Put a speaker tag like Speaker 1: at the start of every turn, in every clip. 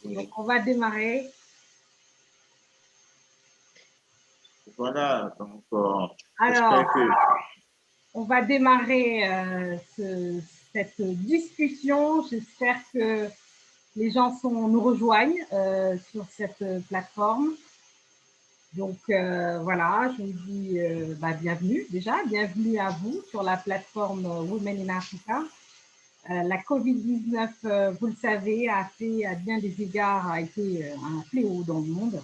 Speaker 1: Donc,
Speaker 2: Oui.
Speaker 1: on va démarrer.
Speaker 2: Voilà, donc
Speaker 1: Alors,
Speaker 2: j'espère que
Speaker 1: on va démarrer cette discussion. J'espère que les gens nous rejoignent sur cette plateforme. Donc, voilà, je vous dis bienvenue déjà. Bienvenue à vous sur la plateforme Women in Africa. La Covid-19, vous le savez, a fait à bien des égards a été un fléau dans le monde.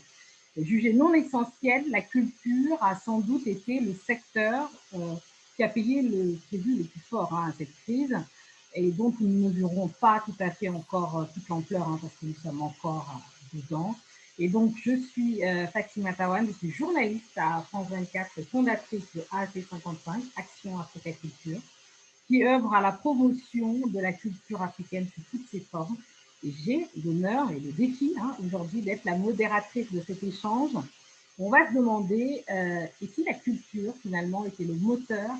Speaker 1: Jugée non essentielle, la culture a sans doute été le secteur qui a payé le tribut le plus fort à cette crise et dont nous ne mesurons pas tout à fait encore toute l'ampleur parce que nous sommes encore dedans. Et donc, je suis Fatima Tawan, je suis journaliste à France 24, fondatrice de AAC55, Action Africa Culture, qui œuvre à la promotion de la culture africaine sous toutes ses formes. Et j'ai l'honneur et le défi aujourd'hui d'être la modératrice de cet échange. On va se demander et si la culture finalement était le moteur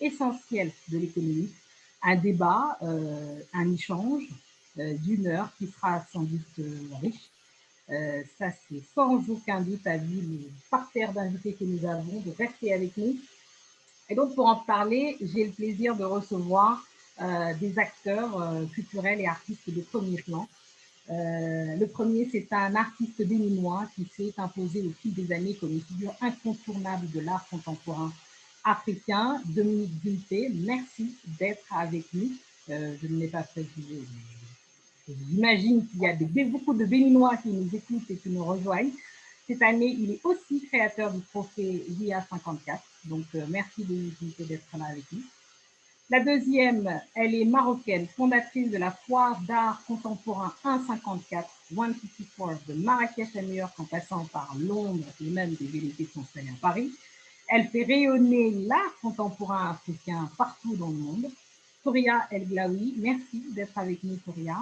Speaker 1: essentiel de l'économie. Un débat, un échange d'une heure qui sera sans doute riche. Ça, c'est sans aucun doute à vu le parterre d'invités que nous avons, de rester avec nous. Et donc, pour en parler, j'ai le plaisir de recevoir des acteurs culturels et artistes de premier plan. Le premier, c'est un artiste béninois qui s'est imposé au fil des années comme une figure incontournable de l'art contemporain africain, Dominique Vinté. Merci d'être avec nous. Je ne l'ai pas précisé. J'imagine qu'il y a beaucoup de Béninois qui nous écoutent et qui nous rejoignent. Cette année, il est aussi créateur du trophée VIA 54. Donc, merci d'être là avec nous. La deuxième, elle est marocaine, fondatrice de la foire d'art contemporain 154, 154 de Marrakech à New York en passant par Londres et même des vérités sont installées à Paris. Elle fait rayonner l'art contemporain africain partout dans le monde. Touria El Glaoui, merci d'être avec nous, Touria.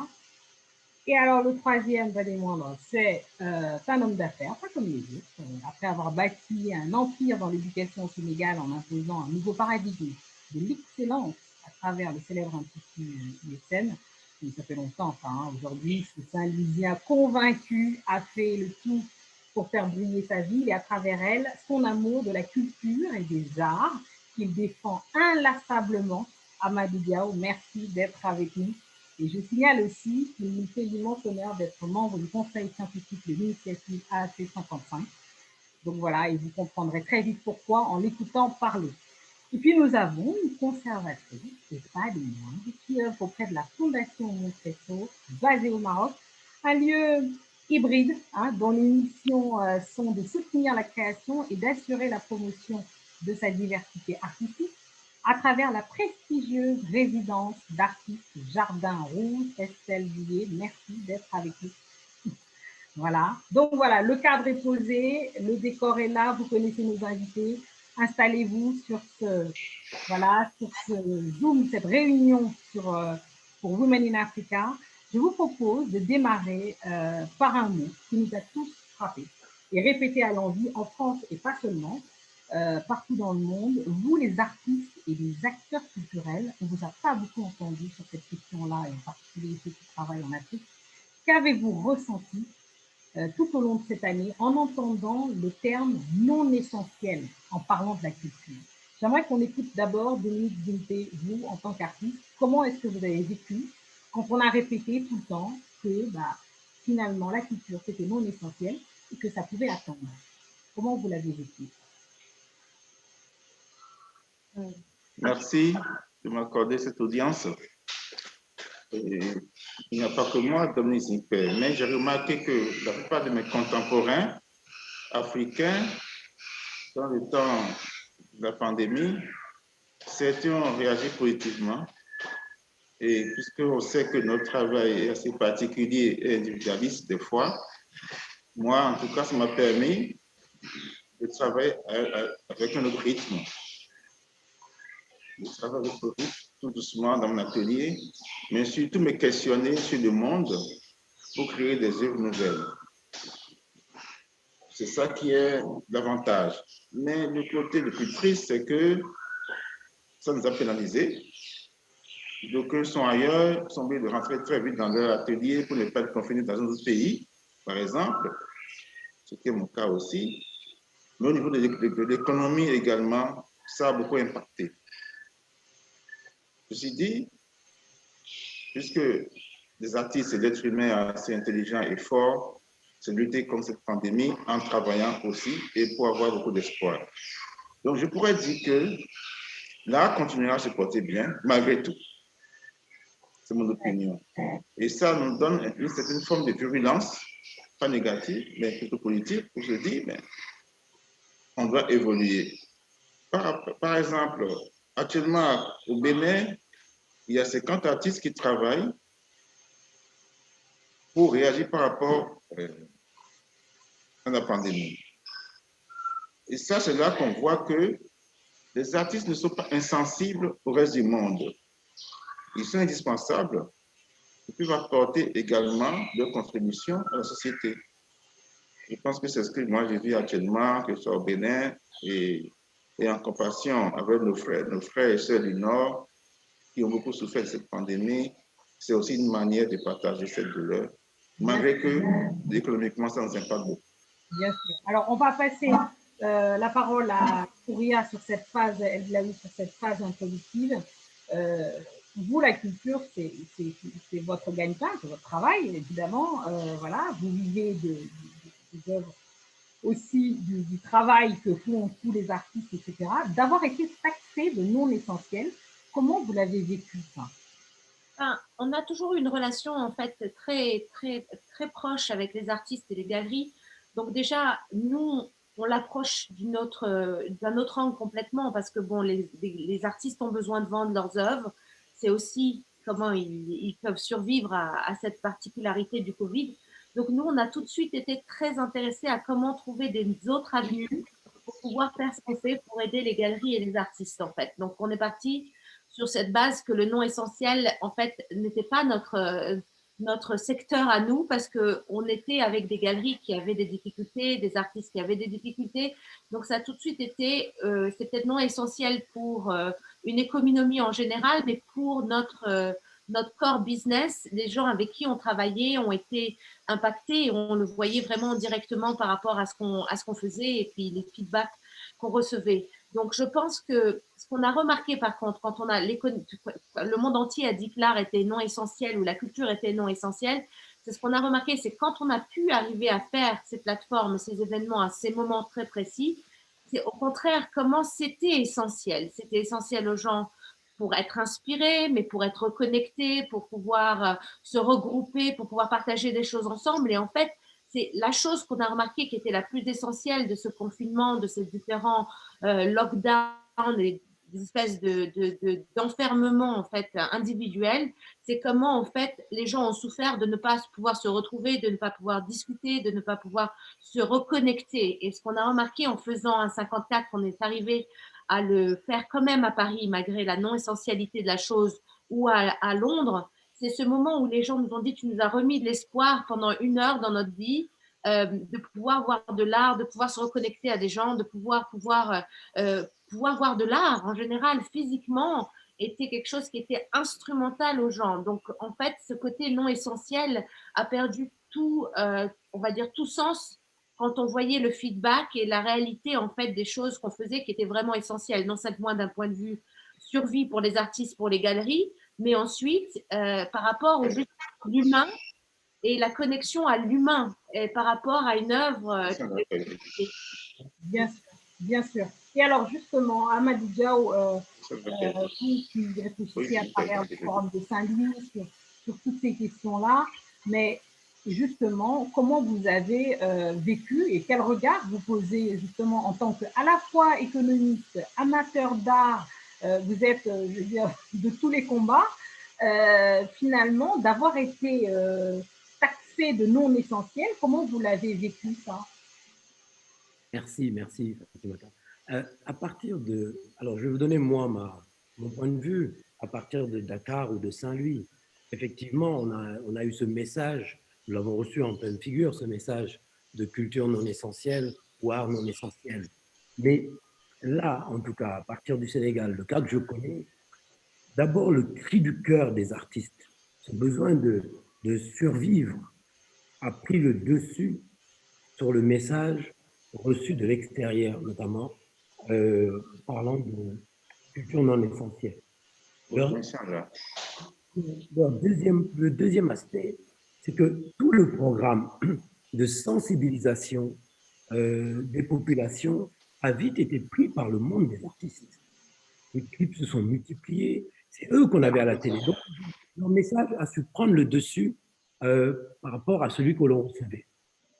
Speaker 1: Et alors, le troisième, pas des moindres, c'est un homme d'affaires, pas comme les autres. Après avoir bâti un empire dans l'éducation au Sénégal en imposant un nouveau paradigme de l'excellence à travers le célèbre institut ISN, ça fait longtemps, aujourd'hui, ce Saint-Louisien convaincu a fait le tout pour faire briller sa ville et à travers elle, son amour de la culture et des arts qu'il défend inlassablement. Amadou Diaw, merci d'être avec nous. Et je signale aussi qu'il nous fait l'immense honneur d'être membre du conseil scientifique de l'initiative AAC 55. Donc voilà, et vous comprendrez très vite pourquoi en l'écoutant parler. Et puis nous avons une conservatrice, et pas des moindres, qui œuvre auprès de la Fondation Montresso, basée au Maroc, un lieu hybride, dont les missions sont de soutenir la création et d'assurer la promotion de sa diversité artistique à travers la prestigieuse résidence d'artistes Jardin Rouge. Estelle Villiers, merci d'être avec nous. Voilà. Donc voilà, le cadre est posé, le décor est là, vous connaissez nos invités. Installez-vous sur sur ce Zoom, cette réunion pour Women in Africa. Je vous propose de démarrer par un mot qui nous a tous frappés et répété à l'envi en France et pas seulement, partout dans le monde. Vous, les artistes et les acteurs culturels, on ne vous a pas beaucoup entendu sur cette question-là, et en particulier ceux qui travaillent en Afrique. Qu'avez-vous ressenti tout au long de cette année en entendant le terme non essentiel en parlant de la culture? J'aimerais qu'on écoute d'abord Dominique Vinté, vous en tant qu'artiste. Comment est-ce que vous avez vécu quand on a répété tout le temps que finalement la culture c'était non essentiel et que ça pouvait attendre? Comment vous l'avez vécu?
Speaker 2: merci de m'accorder cette audience. Et il n'y a pas que moi, Dominique Zimpé, mais j'ai remarqué que la plupart de mes contemporains africains, dans le temps de la pandémie, certains ont réagi positivement. Et puisqu'on sait que notre travail est assez particulier et individualiste des fois, moi, en tout cas, ça m'a permis de travailler avec un autre rythme. Je travaille avec le rythme tout doucement dans mon atelier, mais surtout me questionner sur le monde pour créer des œuvres nouvelles. C'est ça qui est l'avantage. Mais le côté le plus triste, c'est que ça nous a pénalisés. d'aucuns sont ailleurs, sont obligés de rentrer très vite dans leur atelier pour ne pas être confinés dans un autre pays, par exemple, ce qui est mon cas aussi. Mais au niveau de l'économie également, ça a beaucoup impacté. Ceci dit, puisque les artistes et l'être humain assez intelligent et fort, c'est lutter contre cette pandémie en travaillant aussi et pour avoir beaucoup d'espoir. Donc, je pourrais dire que l'art continuera à se porter bien, malgré tout. C'est mon opinion. Et ça nous donne une certaine forme de virulence, pas négative, mais plutôt positive, pour se dire, mais on doit évoluer. Par exemple, actuellement, au Bénin, il y a 50 artistes qui travaillent pour réagir par rapport à la pandémie. Et ça, c'est là qu'on voit que les artistes ne sont pas insensibles au reste du monde. Ils sont indispensables. Ils peuvent apporter également leur contribution à la société. Je pense que c'est ce que moi je vis actuellement, que ce soit au Bénin et en compassion avec nos frères et sœurs du Nord qui ont beaucoup souffert de cette pandémie. C'est aussi une manière de partager cette douleur, malgré que économiquement, ça nous impacte beaucoup.
Speaker 1: Bien sûr. Alors, on va passer la parole à Kouria sur cette phase, elle l'a eu sur cette phase introductive. Vous, la culture, c'est votre gagne-pain, c'est votre travail, évidemment. Voilà, vous vivez des œuvres aussi du travail que font tous les artistes, etc. D'avoir été taxé de non essentiel, comment vous l'avez vécu, ça?
Speaker 3: Enfin, on a toujours eu une relation en fait très très très proche avec les artistes et les galeries. Donc déjà, nous, on l'approche d'un autre angle complètement parce que bon, les artistes ont besoin de vendre leurs œuvres. C'est aussi comment ils peuvent survivre à cette particularité du Covid. Donc nous, on a tout de suite été très intéressés à comment trouver des autres avenues pour pouvoir faire ce qu'on fait pour aider les galeries et les artistes en fait. Donc on est parti sur cette base que le non essentiel, en fait, n'était pas notre secteur à nous parce qu'on était avec des galeries qui avaient des difficultés, des artistes qui avaient des difficultés. Donc, ça a tout de suite été, c'est peut-être non essentiel pour une économie en général, mais pour notre core business, les gens avec qui on travaillait ont été impactés et on le voyait vraiment directement par rapport à ce qu'on faisait et puis les feedbacks qu'on recevait. Donc, je pense que ce qu'on a remarqué, par contre, quand on a le monde entier a dit que l'art était non essentiel ou la culture était non essentielle, c'est ce qu'on a remarqué, c'est quand on a pu arriver à faire ces plateformes, ces événements à ces moments très précis, c'est au contraire comment c'était essentiel. C'était essentiel aux gens pour être inspirés, mais pour être connectés, pour pouvoir se regrouper, pour pouvoir partager des choses ensemble. Et en fait, c'est la chose qu'on a remarqué qui était la plus essentielle de ce confinement, de ces différents lockdowns et des espèces d'enfermement en fait individuel, c'est comment en fait les gens ont souffert de ne pas pouvoir se retrouver, de ne pas pouvoir discuter, de ne pas pouvoir se reconnecter. Et ce qu'on a remarqué en faisant un 54, on est arrivé à le faire quand même à Paris malgré la non-essentialité de la chose ou à Londres, c'est ce moment où les gens nous ont dit tu nous as remis de l'espoir pendant 1 heure dans notre vie, de pouvoir voir de l'art, de pouvoir se reconnecter à des gens, de pouvoir voir de l'art en général physiquement était quelque chose qui était instrumental aux gens. Donc en fait, ce côté non essentiel a perdu tout, on va dire tout sens quand on voyait le feedback et la réalité en fait des choses qu'on faisait qui étaient vraiment essentielles, non seulement d'un point de vue survie pour les artistes, pour les galeries, mais ensuite par rapport au juste l'humain et la connexion à l'humain par rapport à une œuvre.
Speaker 1: Bien sûr, bien sûr. Et alors justement, Amadou Diaw, vous qui réfléchissez à travers le forum de Saint-Louis sur toutes ces questions-là, mais justement, comment vous avez vécu et quel regard vous posez justement en tant que à la fois économiste, amateur d'art, vous êtes, je veux dire, de tous les combats, finalement, d'avoir été taxé de non essentiel, comment vous l'avez vécu ça?
Speaker 4: Merci, Fatimata. À partir de... Alors, je vais vous donner, moi, mon point de vue à partir de Dakar ou de Saint-Louis. Effectivement, on a eu ce message, nous l'avons reçu en pleine figure, ce message de culture non essentielle ou art non essentiel. Mais là, en tout cas, à partir du Sénégal, le cas que je connais, d'abord le cri du cœur des artistes. Ce besoin de survivre a pris le dessus sur le message reçu de l'extérieur, notamment parlant de culture non essentielle. Le deuxième aspect, c'est que tout le programme de sensibilisation des populations a vite été pris par le monde des artistes. Les clips se sont multipliés, c'est eux qu'on avait à la télé. Donc, leur message a su prendre le dessus par rapport à celui que l'on recevait.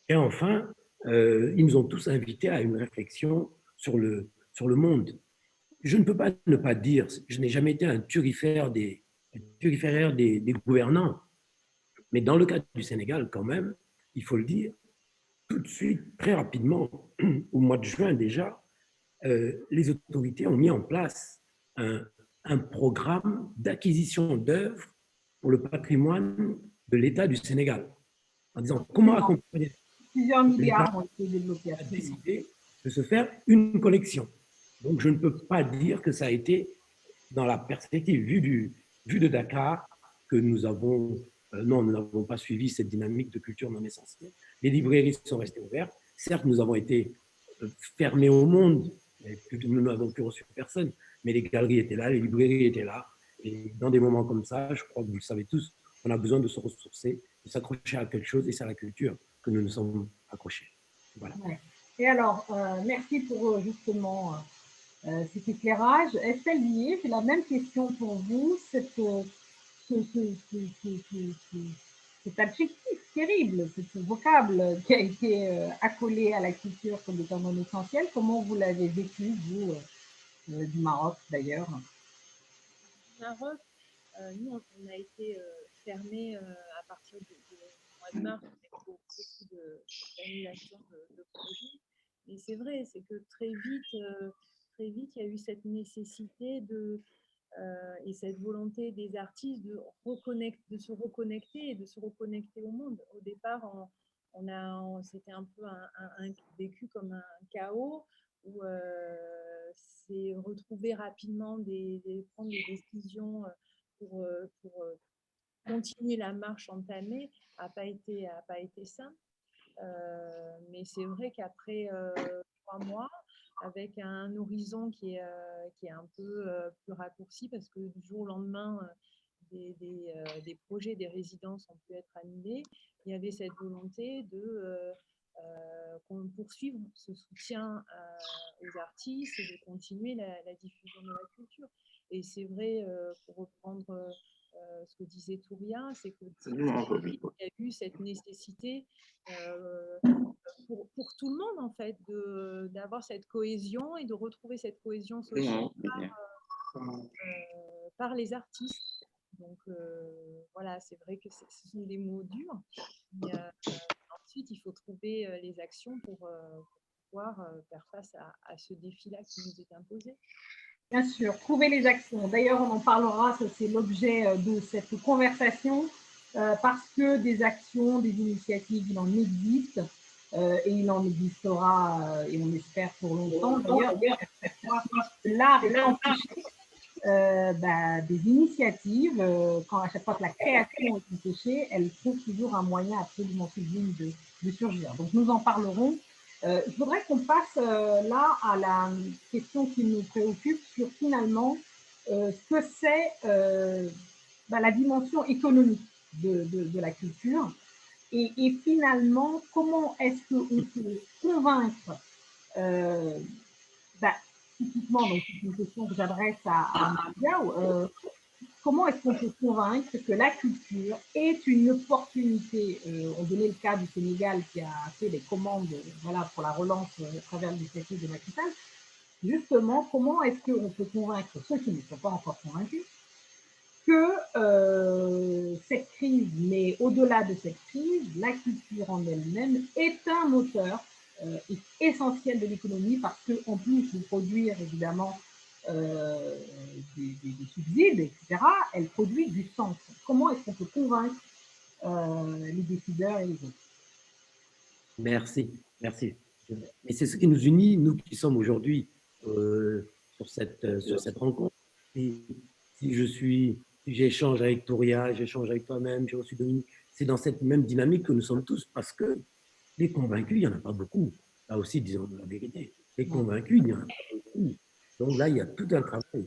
Speaker 4: Et enfin, ils nous ont tous invités à une réflexion sur le monde. Je ne peux pas ne pas dire, je n'ai jamais été un turiféraire des gouvernants, mais dans le cas du Sénégal, quand même, il faut le dire, tout de suite, très rapidement, au mois de juin déjà, les autorités ont mis en place un programme d'acquisition d'œuvres pour le patrimoine de l'État du Sénégal, en disant comment accompagner.
Speaker 1: Plusieurs milliards ont été débloqués.
Speaker 4: A décidé de se faire une collection. Donc, je ne peux pas dire que ça a été dans la perspective vue de Dakar que nous avons, non, nous n'avons pas suivi cette dynamique de culture non essentielle. Les librairies sont restées ouvertes. Certes, nous avons été fermés au monde, nous n'avons plus reçu personne, mais les galeries étaient là, les librairies étaient là. Et dans des moments comme ça, je crois que vous le savez tous, on a besoin de se ressourcer, de s'accrocher à quelque chose, et c'est à la culture que nous nous sommes accrochés. Voilà.
Speaker 1: Ouais. Et alors, merci pour justement cet éclairage. Estelle Lié, j'ai la même question pour vous. Cet adjectif terrible, ce vocable qui a été accolé à la culture comme étant non essentiel, comment vous l'avez vécu, vous, du Maroc d'ailleurs?
Speaker 3: Maroc, nous, on a été fermés à partir du mois de mars avec beaucoup d'annulations de projets. Mais c'est vrai, c'est que très vite, il y a eu cette nécessité et cette volonté des artistes de se reconnecter et de se reconnecter au monde. Au départ, c'était un peu vécu comme un chaos où c'est retrouver rapidement prendre des décisions pour continuer la marche entamée n'a pas été simple. Mais c'est vrai qu'après 3 mois, avec un horizon qui est un peu plus raccourci, parce que du jour au lendemain, des projets, des résidences ont pu être annulés, il y avait cette volonté qu'on poursuive ce soutien aux artistes et de continuer la diffusion de la culture. Et c'est vrai, pour reprendre ce que disait Touria, c'est qu'il y a eu cette nécessité pour tout le monde, en fait, d'avoir cette cohésion et de retrouver cette cohésion sociale par les artistes. Donc, voilà, c'est vrai que ce sont des mots durs. Mais ensuite, il faut trouver les actions pour pouvoir faire face à ce défi-là qui nous est imposé.
Speaker 1: Bien sûr, trouver les actions. D'ailleurs, on en parlera, c'est l'objet de cette conversation, parce que des actions, des initiatives, il en existe, et il en existera, et on espère pour longtemps. D'ailleurs, l'art est empêché des initiatives, quand à chaque fois que la création est empêchée, elle trouve toujours un moyen absolument sublime de surgir. Donc, nous en parlerons. Je voudrais qu'on passe là à la question qui nous préoccupe sur finalement ce que c'est la dimension économique de la culture et finalement comment est-ce qu'on peut convaincre typiquement, donc c'est une question que j'adresse à Mariao, comment est-ce qu'on peut convaincre que la culture est une opportunité? On donnait le cas du Sénégal qui a fait les commandes pour la relance à travers l'initiative de Macky Sall. Justement, comment est-ce qu'on peut convaincre ceux qui ne sont pas encore convaincus que cette crise, mais au-delà de cette crise, la culture en elle-même est un moteur essentiel de l'économie parce qu'en plus de produire évidemment des subsides, etc., elle produit du sens. Comment est-ce qu'on peut convaincre les décideurs et les autres?
Speaker 4: Merci. Et c'est ce qui nous unit, nous qui sommes aujourd'hui sur cette rencontre. Et si j'échange avec Touria, j'échange avec toi-même, j'ai reçu Dominique, c'est dans cette même dynamique que nous sommes tous, parce que les convaincus, il n'y en a pas beaucoup. Là aussi, disons la vérité. Les convaincus, il n'y en a pas beaucoup. Donc là, il y a tout un travail.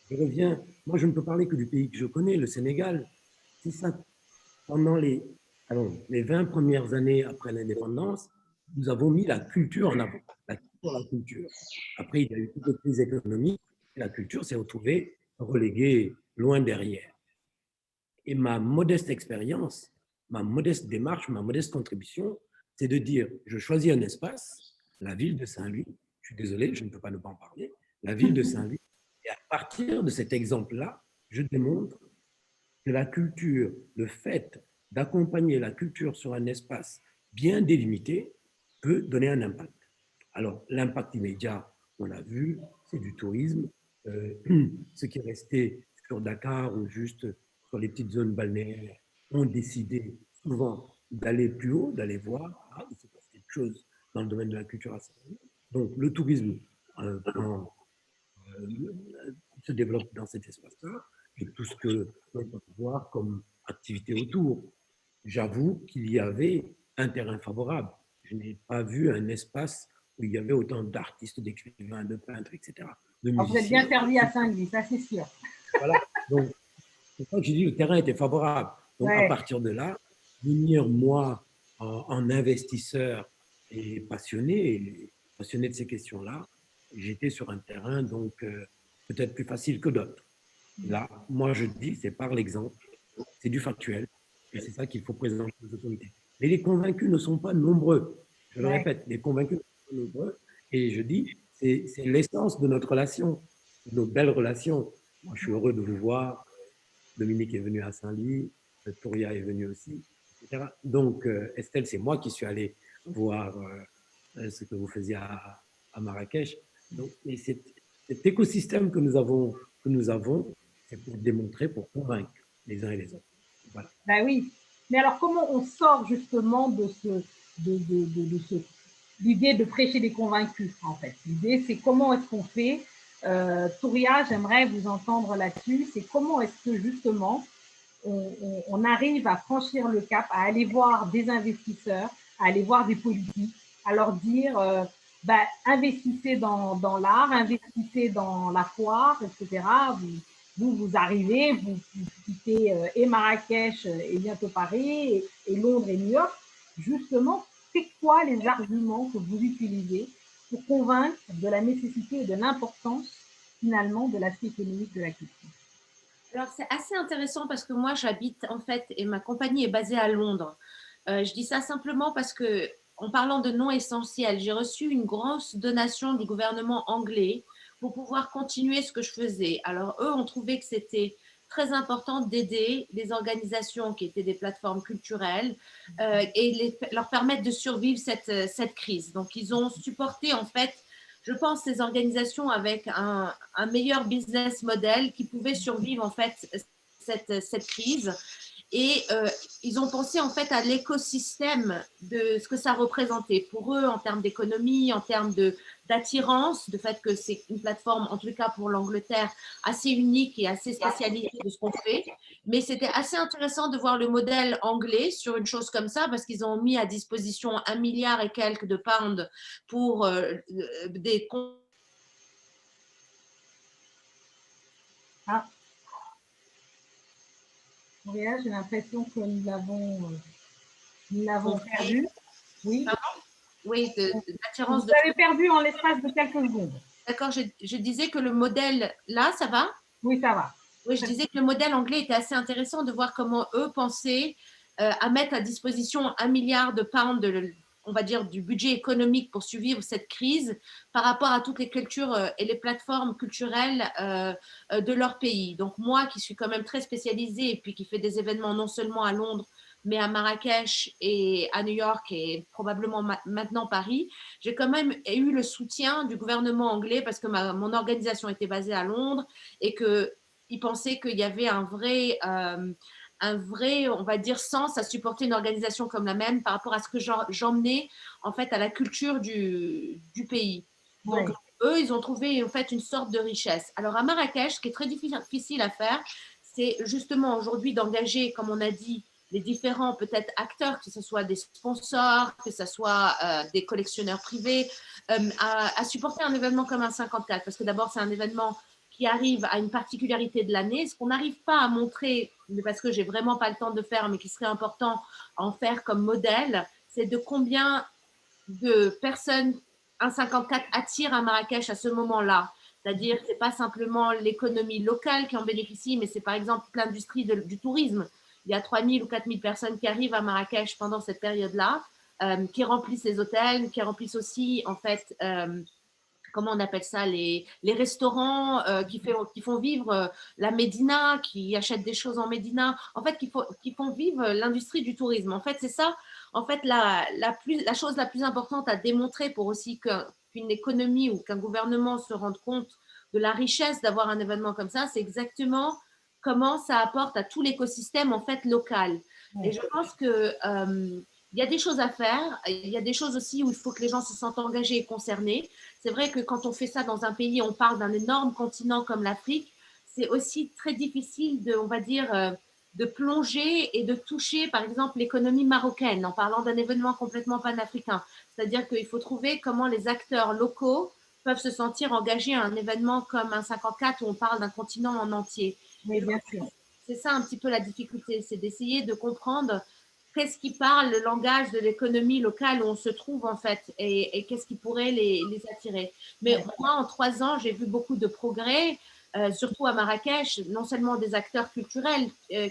Speaker 4: Je reviens, moi je ne peux parler que du pays que je connais, le Sénégal. C'est ça, pendant les 20 premières années après l'indépendance, nous avons mis la culture en avant. La culture. Après, il y a eu toutes les crises économiques et la culture s'est retrouvée reléguée loin derrière. Et ma modeste expérience, ma modeste démarche, ma modeste contribution, c'est de dire, je choisis un espace, la ville de Saint-Louis, je suis désolé, je ne peux pas ne pas en parler, la ville de Saint-Louis, et à partir de cet exemple-là, je démontre que la culture, le fait d'accompagner la culture sur un espace bien délimité peut donner un impact. Alors, l'impact immédiat, on l'a vu, c'est du tourisme. Ceux qui restaient sur Dakar ou juste sur les petites zones balnéaires ont décidé souvent d'aller plus haut, d'aller voir, il se passe quelque chose dans le domaine de la culture à Saint-Louis. Donc, le tourisme se développe dans cet espace-là et tout ce que l'on peut voir comme activité autour. J'avoue qu'il y avait un terrain favorable. Je n'ai pas vu un espace où il y avait autant d'artistes, d'écrivains, de peintres, etc. De
Speaker 1: musiciens. Vous êtes bien servi à Saint-Louis, ça c'est sûr.
Speaker 4: Voilà. Donc, c'est pour ça que j'ai dit le terrain était favorable. Donc, à partir de là, venir, moi, en investisseur et passionné de ces questions-là, j'étais sur un terrain donc peut-être plus facile que d'autres. Là, moi, je dis, c'est par l'exemple, c'est du factuel, et c'est ça qu'il faut présenter aux autorités. Mais les convaincus ne sont pas nombreux. Je le répète, les convaincus ne sont pas nombreux, et je dis, c'est l'essence de notre relation, de nos belles relations. Moi, je suis heureux de vous voir. Dominique est venu à Saint-Louis, Touria est venu aussi, etc. Donc, Estelle, c'est moi qui suis allé voir ce que vous faisiez à Marrakech. Donc, et cet écosystème que nous avons, c'est pour démontrer, pour convaincre les uns et les autres. Voilà.
Speaker 1: Ben oui. Mais alors, comment on sort justement de l'idée de prêcher des convaincus, en fait? L'idée, c'est comment est-ce qu'on fait? Touria, j'aimerais vous entendre là-dessus. C'est comment est-ce que justement on arrive à franchir le cap, à aller voir des investisseurs, à aller voir des politiques, à leur dire investissez dans l'art, investissez dans la foire, etc. Vous arrivez, vous quittez et Marrakech et bientôt Paris et Londres et New York. Justement, c'est quoi les arguments que vous utilisez pour convaincre de la nécessité et de l'importance finalement de l'aspect économique de la culture?
Speaker 3: Alors, c'est assez intéressant parce que moi, j'habite en fait et ma compagnie est basée à Londres. Je dis ça simplement parce que, en parlant de non essentiel, j'ai reçu une grosse donation du gouvernement anglais pour pouvoir continuer ce que je faisais. Alors, eux ont trouvé que c'était très important d'aider les organisations qui étaient des plateformes culturelles et leur permettre de survivre cette crise. Donc, ils ont supporté en fait, je pense, ces organisations avec un meilleur business model qui pouvait survivre en fait cette crise. Et ils ont pensé en fait à l'écosystème de ce que ça représentait pour eux en termes d'économie, en termes d'attirance, de fait que c'est une plateforme, en tout cas pour l'Angleterre, assez unique et assez spécialisée de ce qu'on fait. Mais c'était assez intéressant de voir le modèle anglais sur une chose comme ça, parce qu'ils ont mis à disposition 1 milliard et quelques de pounds pour des comptes.
Speaker 1: Ah. J'ai l'impression que nous l'avons perdu. Oui.
Speaker 3: Oui, d'attirance.
Speaker 1: Vous avez perdu en l'espace de quelques secondes.
Speaker 3: D'accord, je disais que le modèle, là, ça va?
Speaker 1: Oui, ça va.
Speaker 3: Oui, je disais que le modèle anglais était assez intéressant de voir comment eux pensaient à mettre à disposition 1 milliard de pounds, on va dire, du budget économique pour survivre cette crise par rapport à toutes les cultures et les plateformes culturelles de leur pays. Donc moi, qui suis quand même très spécialisée et puis qui fait des événements non seulement à Londres, mais à Marrakech et à New York et probablement maintenant Paris, j'ai quand même eu le soutien du gouvernement anglais parce que mon organisation était basée à Londres et qu'ils pensaient qu'il y avait un vrai, on va dire, sens à supporter une organisation comme la même par rapport à ce que j'emmenais en fait à la culture du pays. Donc, eux, ils ont trouvé en fait une sorte de richesse. Alors à Marrakech, ce qui est très difficile à faire, c'est justement aujourd'hui d'engager, comme on a dit, les différents peut-être acteurs, que ce soit des sponsors, que ce soit des collectionneurs privés, à supporter un événement comme un 54. Parce que d'abord, c'est un événement qui arrive à une particularité de l'année, ce qu'on n'arrive pas à montrer, mais parce que j'ai vraiment pas le temps de faire, mais qui serait important à en faire comme modèle, c'est de combien de personnes un 54 attire à Marrakech à ce moment-là. C'est-à-dire que ce n'est pas simplement l'économie locale qui en bénéficie, mais c'est par exemple l'industrie du tourisme. Il y a 3000 ou 4000 personnes qui arrivent à Marrakech pendant cette période-là, qui remplissent les hôtels, qui remplissent aussi, en fait, comment on appelle ça, les restaurants qui font vivre la Médina, qui achètent des choses en Médina, en fait, qui font vivre l'industrie du tourisme. En fait, c'est ça, en fait, la chose la plus importante à démontrer pour aussi qu'une économie ou qu'un gouvernement se rende compte de la richesse d'avoir un événement comme ça, c'est exactement comment ça apporte à tout l'écosystème, en fait, local. Et je pense que il y a des choses à faire. Il y a des choses aussi où il faut que les gens se sentent engagés et concernés. C'est vrai que quand on fait ça dans un pays, on parle d'un énorme continent comme l'Afrique, c'est aussi très difficile de, on va dire, de plonger et de toucher, par exemple, l'économie marocaine en parlant d'un événement complètement panafricain. C'est-à-dire qu'il faut trouver comment les acteurs locaux peuvent se sentir engagés à un événement comme un 54 où on parle d'un continent en entier.
Speaker 1: Oui, bien sûr.
Speaker 3: C'est ça un petit peu la difficulté, c'est d'essayer de comprendre qu'est-ce qui parle le langage de l'économie locale où on se trouve en fait et qu'est-ce qui pourrait les attirer. Mais moi, en 3 ans, j'ai vu beaucoup de progrès, surtout à Marrakech, non seulement des acteurs culturels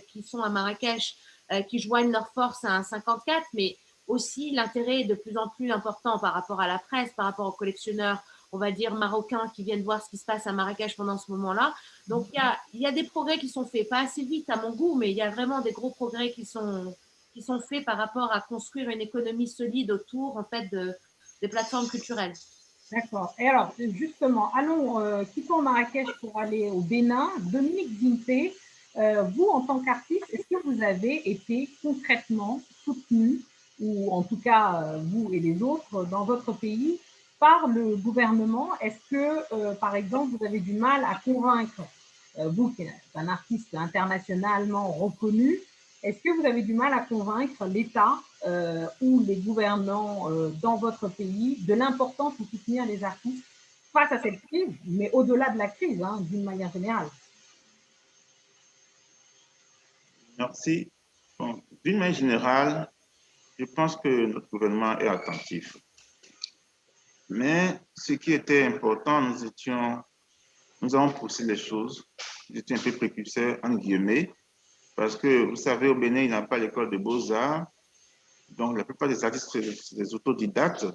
Speaker 3: qui sont à Marrakech, qui joignent leurs forces à un 54, mais aussi l'intérêt est de plus en plus important par rapport à la presse, par rapport aux collectionneurs, on va dire, marocains qui viennent voir ce qui se passe à Marrakech pendant ce moment-là. Donc, il y a des progrès qui sont faits, pas assez vite à mon goût, mais il y a vraiment des gros progrès qui sont faits par rapport à construire une économie solide autour en fait des plateformes culturelles.
Speaker 1: D'accord. Et alors, justement, quittons Marrakech pour aller au Bénin. Dominique Zinté, vous, en tant qu'artiste, est-ce que vous avez été concrètement soutenu, ou en tout cas, vous et les autres, dans votre pays, par le gouvernement? Est-ce que, par exemple, vous avez du mal à convaincre, vous qui êtes un artiste internationalement reconnu, est-ce que vous avez du mal à convaincre l'État ou les gouvernants dans votre pays de l'importance de soutenir les artistes face à cette crise, mais au-delà de la crise, hein, d'une manière générale?
Speaker 2: Merci. Bon, d'une manière générale, je pense que notre gouvernement est attentif. Mais ce qui était important, nous avons poussé les choses. J'étais un peu précurseur, en guillemets, parce que, vous savez, au Bénin, il n'y a pas l'école de beaux-arts. Donc, la plupart des artistes, c'est des autodidactes.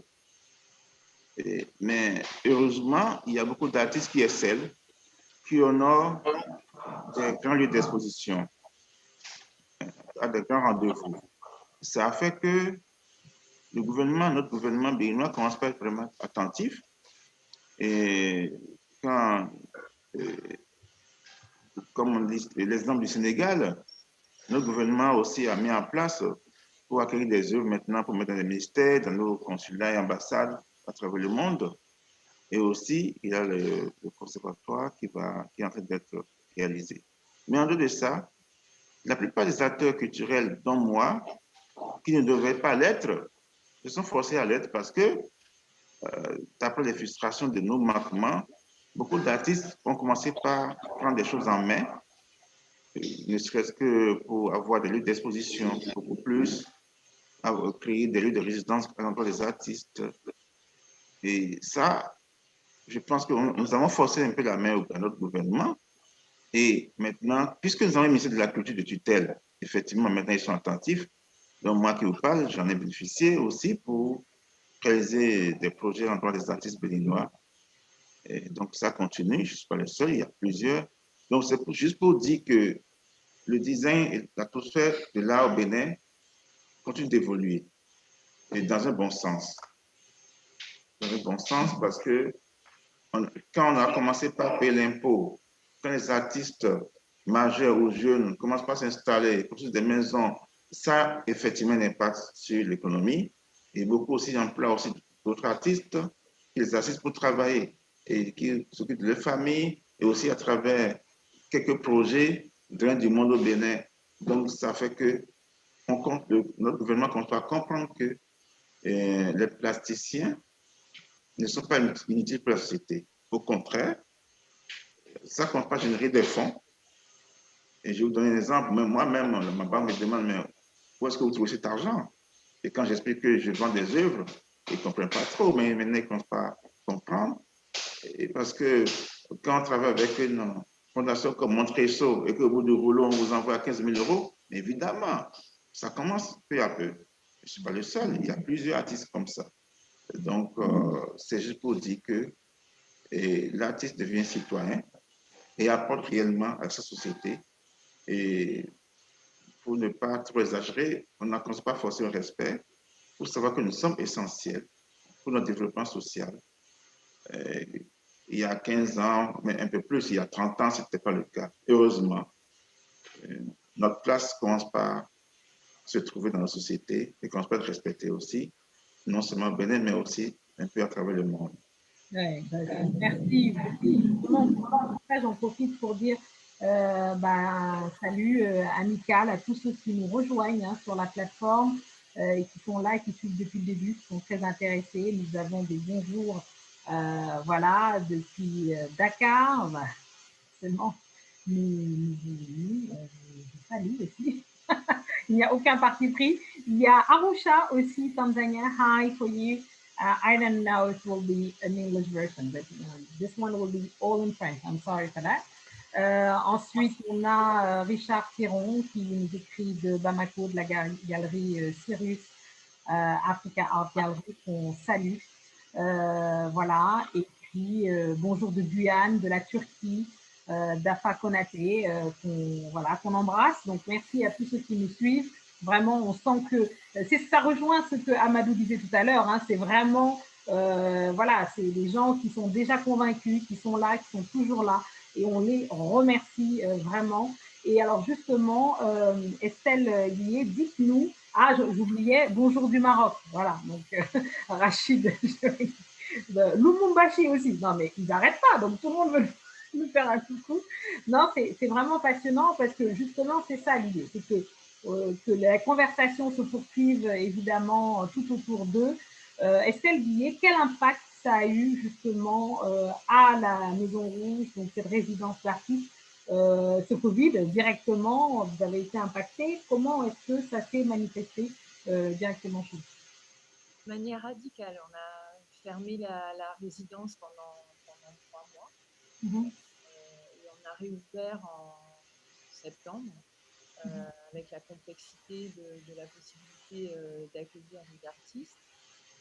Speaker 2: Mais heureusement, il y a beaucoup d'artistes qui excellent, qui honorent des grands lieux d'exposition, à des grands rendez-vous. Ça a fait que notre gouvernement béninois commence à être vraiment attentif. Et quand, comme on dit, l'exemple du Sénégal, notre gouvernement aussi a mis en place pour acquérir des œuvres maintenant, pour mettre dans les ministères, dans nos consulats et ambassades à travers le monde. Et aussi, il y a le conservatoire qui est en train d'être réalisé. Mais en dehors de ça, la plupart des acteurs culturels, dont moi, qui ne devaient pas l'être, se sont forcés à l'être parce que, d'après les frustrations de nos manquements, beaucoup d'artistes ont commencé par prendre des choses en main, ne serait-ce que pour avoir des lieux d'exposition beaucoup plus, créer des lieux de résidence à l'endroit des artistes. Et ça, je pense que nous avons forcé un peu la main à notre gouvernement. Et maintenant, puisque nous avons un ministère de la Culture de tutelle, effectivement, maintenant ils sont attentifs. Donc, moi qui vous parle, j'en ai bénéficié aussi pour réaliser des projets en droit des artistes béninois. Et donc, ça continue, je ne suis pas le seul, il y a plusieurs. Donc, c'est juste pour dire que le design et l'atmosphère de l'art au Bénin continuent d'évoluer, et dans un bon sens. Dans un bon sens, parce que quand on a commencé par payer l'impôt, quand les artistes majeurs ou jeunes commencent par s'installer, construire des maisons, ça, effectivement, un impact sur l'économie. Et beaucoup aussi emploient aussi d'autres artistes qui les assistent pour travailler. et qui s'occupent de leur famille et aussi à travers quelques projets du monde au Bénin. Donc, ça fait que notre gouvernement compte pas comprendre que les plasticiens ne sont pas inutiles pour la société. Au contraire, ça ne compte pas générer des fonds. Et je vais vous donner un exemple. Moi-même, ma banque me demande, mais où est-ce que vous trouvez cet argent? Et quand j'explique que je vends des œuvres, ils ne comprennent pas trop, mais maintenant, ils ne comptent pas comprendre. Et parce que quand on travaille avec une fondation comme Montresso et qu'au bout du rouleau, on vous envoie 15 000 euros, évidemment, ça commence peu à peu. Je ne suis pas le seul, il y a plusieurs artistes comme ça. Donc, c'est juste pour dire que l'artiste devient citoyen et apporte réellement à sa société. Et pour ne pas trop exagérer, on n'accorde pas forcément respect pour savoir que nous sommes essentiels pour notre développement social. Il y a 15 ans, mais un peu plus, il y a 30 ans, ce n'était pas le cas. Heureusement, notre place commence par se trouver dans la société et commence par être respectée aussi, non seulement au Bénin, mais aussi un peu à travers le monde.
Speaker 1: Ouais, merci. J'en profite pour dire salut amical à tous ceux qui nous rejoignent sur la plateforme et qui sont là et qui suivent depuis le début, qui sont très intéressés. Nous avons des bonjours voilà, depuis Dakar. Seulement, je salue aussi. Il n'y a aucun parti pris. Il y a Arusha aussi, Tanzania. Hi for you. I don't know if it will be an English version, but this one will be all in French. I'm sorry for that. Ensuite, on a Richard Thiron qui nous écrit de Bamako, de la galerie Cyrus Africa Art Gallery, qu'on salue. Voilà. Et puis, bonjour de Guyane, de la Turquie, d'Afa Konaté, qu'on embrasse. Donc, merci à tous ceux qui nous suivent. Vraiment, on sent que ça rejoint ce que Amadou disait tout à l'heure. Hein, c'est vraiment, voilà, c'est des gens qui sont déjà convaincus, qui sont là, qui sont toujours là. Et on les remercie vraiment. Et alors, justement, Estelle Guillet, dites-nous, j'oubliais, bonjour du Maroc. Voilà, donc Rachid, Lumumbashi aussi. Non, mais ils n'arrêtent pas, donc tout le monde veut nous faire un coucou. Non, c'est vraiment passionnant parce que justement, c'est ça l'idée, c'est que la conversation se poursuive évidemment tout autour d'eux. Estelle Guillet, quel impact ça a eu justement à la Maison Rouge, donc cette résidence d'artistes, ce Covid directement, vous avez été impacté. Comment est-ce que ça s'est manifesté directement chez vous?
Speaker 3: De manière radicale, on a fermé la résidence pendant 3 mois. Et on a réouvert en septembre avec la complexité de la possibilité d'accueillir des artistes.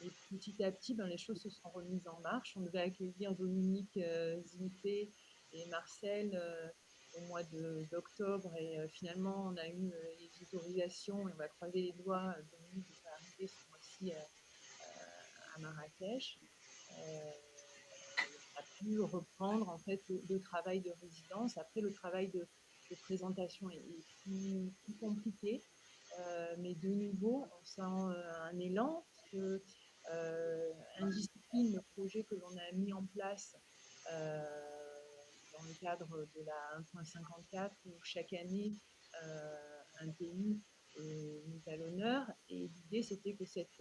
Speaker 3: Et petit à petit, les choses se sont remises en marche. On devait accueillir Dominique Zimpé et Marcel au mois d'octobre. Et finalement, on a eu les autorisations et on va croiser les doigts. Dominique est arrivé ce mois-ci à Marrakech. On a pu reprendre en fait le travail de résidence. Après, le travail de présentation est plus compliqué. Mais de nouveau, on sent un élan parce que Indiscipline, le projet que l'on a mis en place dans le cadre de la 1.54, où chaque année, un pays nous à l'honneur. Et l'idée, c'était que cette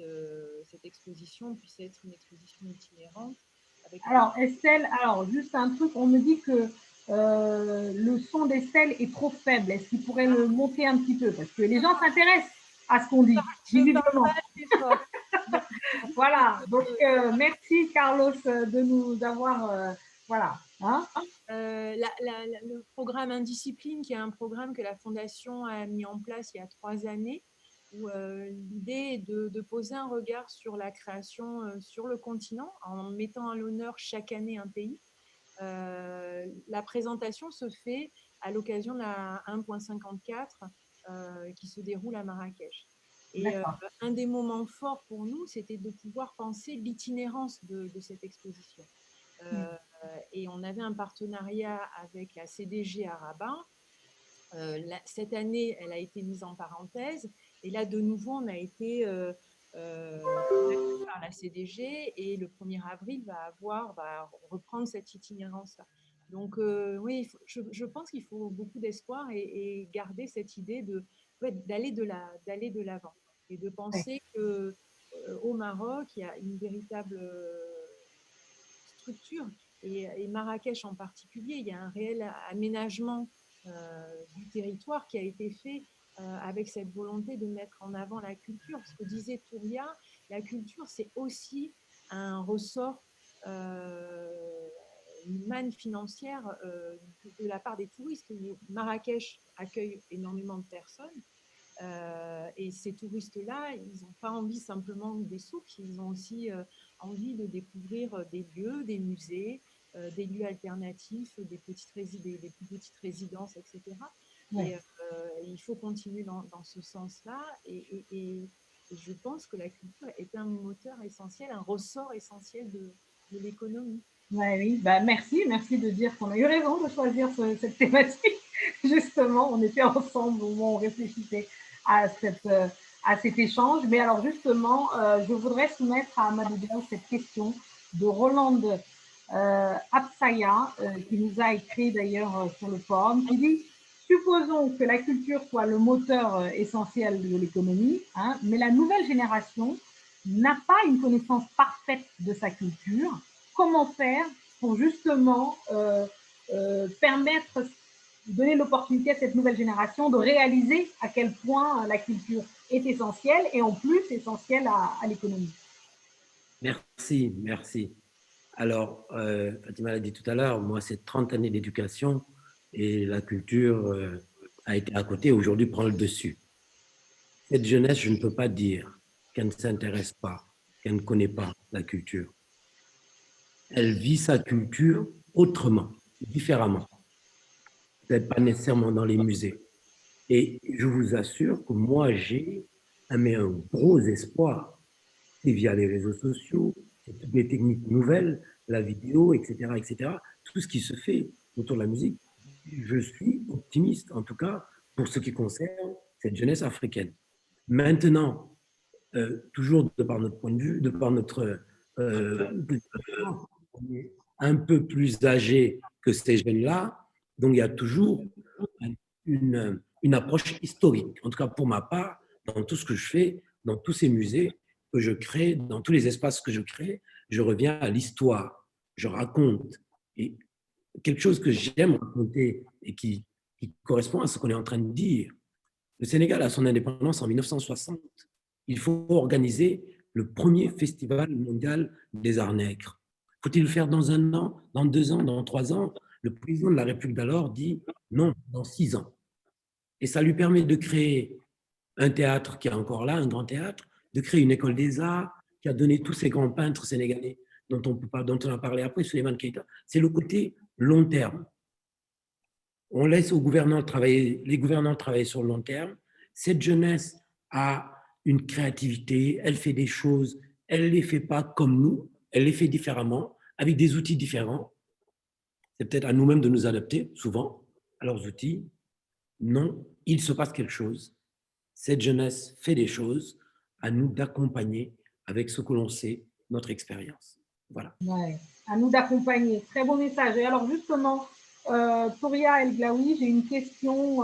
Speaker 3: exposition puisse être une exposition itinérante.
Speaker 1: Alors, Estelle, juste un truc, on me dit que le son d'Estelle est trop faible. Est-ce qu'il pourrait le monter un petit peu? Parce que les gens s'intéressent à ce qu'on dit, visiblement. Voilà, donc merci Carlos de nous avoir, voilà. Hein,
Speaker 3: le programme Indiscipline, qui est un programme que la Fondation a mis en place il y a 3 années, où l'idée est de poser un regard sur la création sur le continent, en mettant à l'honneur chaque année un pays. La présentation se fait à l'occasion de la 1.54 qui se déroule à Marrakech. Et un des moments forts pour nous, c'était de pouvoir penser l'itinérance de cette exposition. Et on avait un partenariat avec la CDG à Rabat. Cette année, elle a été mise en parenthèse. Et là, de nouveau, on a été par
Speaker 5: la CDG et le 1er avril va reprendre cette itinérance-là. Donc oui, je pense qu'il faut beaucoup d'espoir et garder cette idée d'aller de l'avant et de penser que au Maroc, il y a une véritable structure et Marrakech en particulier, il y a un réel aménagement du territoire qui a été fait avec cette volonté de mettre en avant la culture. Ce que disait Touria, la culture, c'est aussi un ressort, une manne financière de la part des touristes. Marrakech accueille énormément de personnes. Et ces touristes-là, ils n'ont pas envie simplement des souks, ils ont aussi envie de découvrir des lieux, des musées, des lieux alternatifs, des plus petites résidences, etc. Ouais. Et il faut continuer dans ce sens-là. Et je pense que la culture est un moteur essentiel, un ressort essentiel de l'économie.
Speaker 1: Ouais, oui, bah, merci de dire qu'on a eu raison de choisir cette thématique. Justement, on était ensemble au moment où on réfléchissait à cet échange. Mais alors justement, je voudrais soumettre à Amadou Diallo cette question de Rolande Absaya, qui nous a écrit d'ailleurs sur le forum, qui dit « Supposons que la culture soit le moteur essentiel de l'économie, hein, mais la nouvelle génération n'a pas une connaissance parfaite de sa culture. Comment faire pour justement donner l'opportunité à cette nouvelle génération de réaliser à quel point la culture est essentielle et en plus essentielle à l'économie ?»
Speaker 4: Merci. Alors, Fatima l'a dit tout à l'heure, moi, c'est 30 années d'éducation et la culture a été à côté, aujourd'hui prend le dessus. Cette jeunesse, je ne peux pas dire qu'elle ne s'intéresse pas, qu'elle ne connaît pas la culture. Elle vit sa culture autrement, différemment. Peut-être pas nécessairement dans les musées. Et je vous assure que moi, j'ai un gros espoir. C'est via les réseaux sociaux, c'est toutes les techniques nouvelles, la vidéo, etc., etc. Tout ce qui se fait autour de la musique. Je suis optimiste, en tout cas, pour ce qui concerne cette jeunesse africaine. Maintenant, toujours de par notre point de vue, de par notre... on est un peu plus âgé que ces jeunes-là, donc il y a toujours une approche historique. En tout cas, pour ma part, dans tout ce que je fais, dans tous ces musées que je crée, dans tous les espaces que je crée, je reviens à l'histoire. Je raconte. Et quelque chose que j'aime raconter et qui correspond à ce qu'on est en train de dire. Le Sénégal a son indépendance en 1960. Il faut organiser le premier festival mondial des arts nègres. Faut-il le faire dans 1 an, dans 2 ans, dans 3 ans? Le président de la République d'alors dit non, dans 6 ans. Et ça lui permet de créer un théâtre qui est encore là, un grand théâtre, de créer une école des arts qui a donné tous ces grands peintres sénégalais dont on a parlé après, Souleymane Keïta. C'est le côté long terme. On laisse aux gouvernants travailler, les gouvernants travailler sur le long terme. Cette jeunesse a une créativité, elle fait des choses, elle ne les fait pas comme nous, elle les fait différemment, avec des outils différents. C'est peut-être à nous-mêmes de nous adapter, souvent, à leurs outils. Non, il se passe quelque chose. Cette jeunesse fait des choses, à nous d'accompagner avec ce que l'on sait, notre expérience. Voilà.
Speaker 1: Ouais, à nous d'accompagner. Très beau message. Et alors justement, Touria El Glaoui, j'ai une question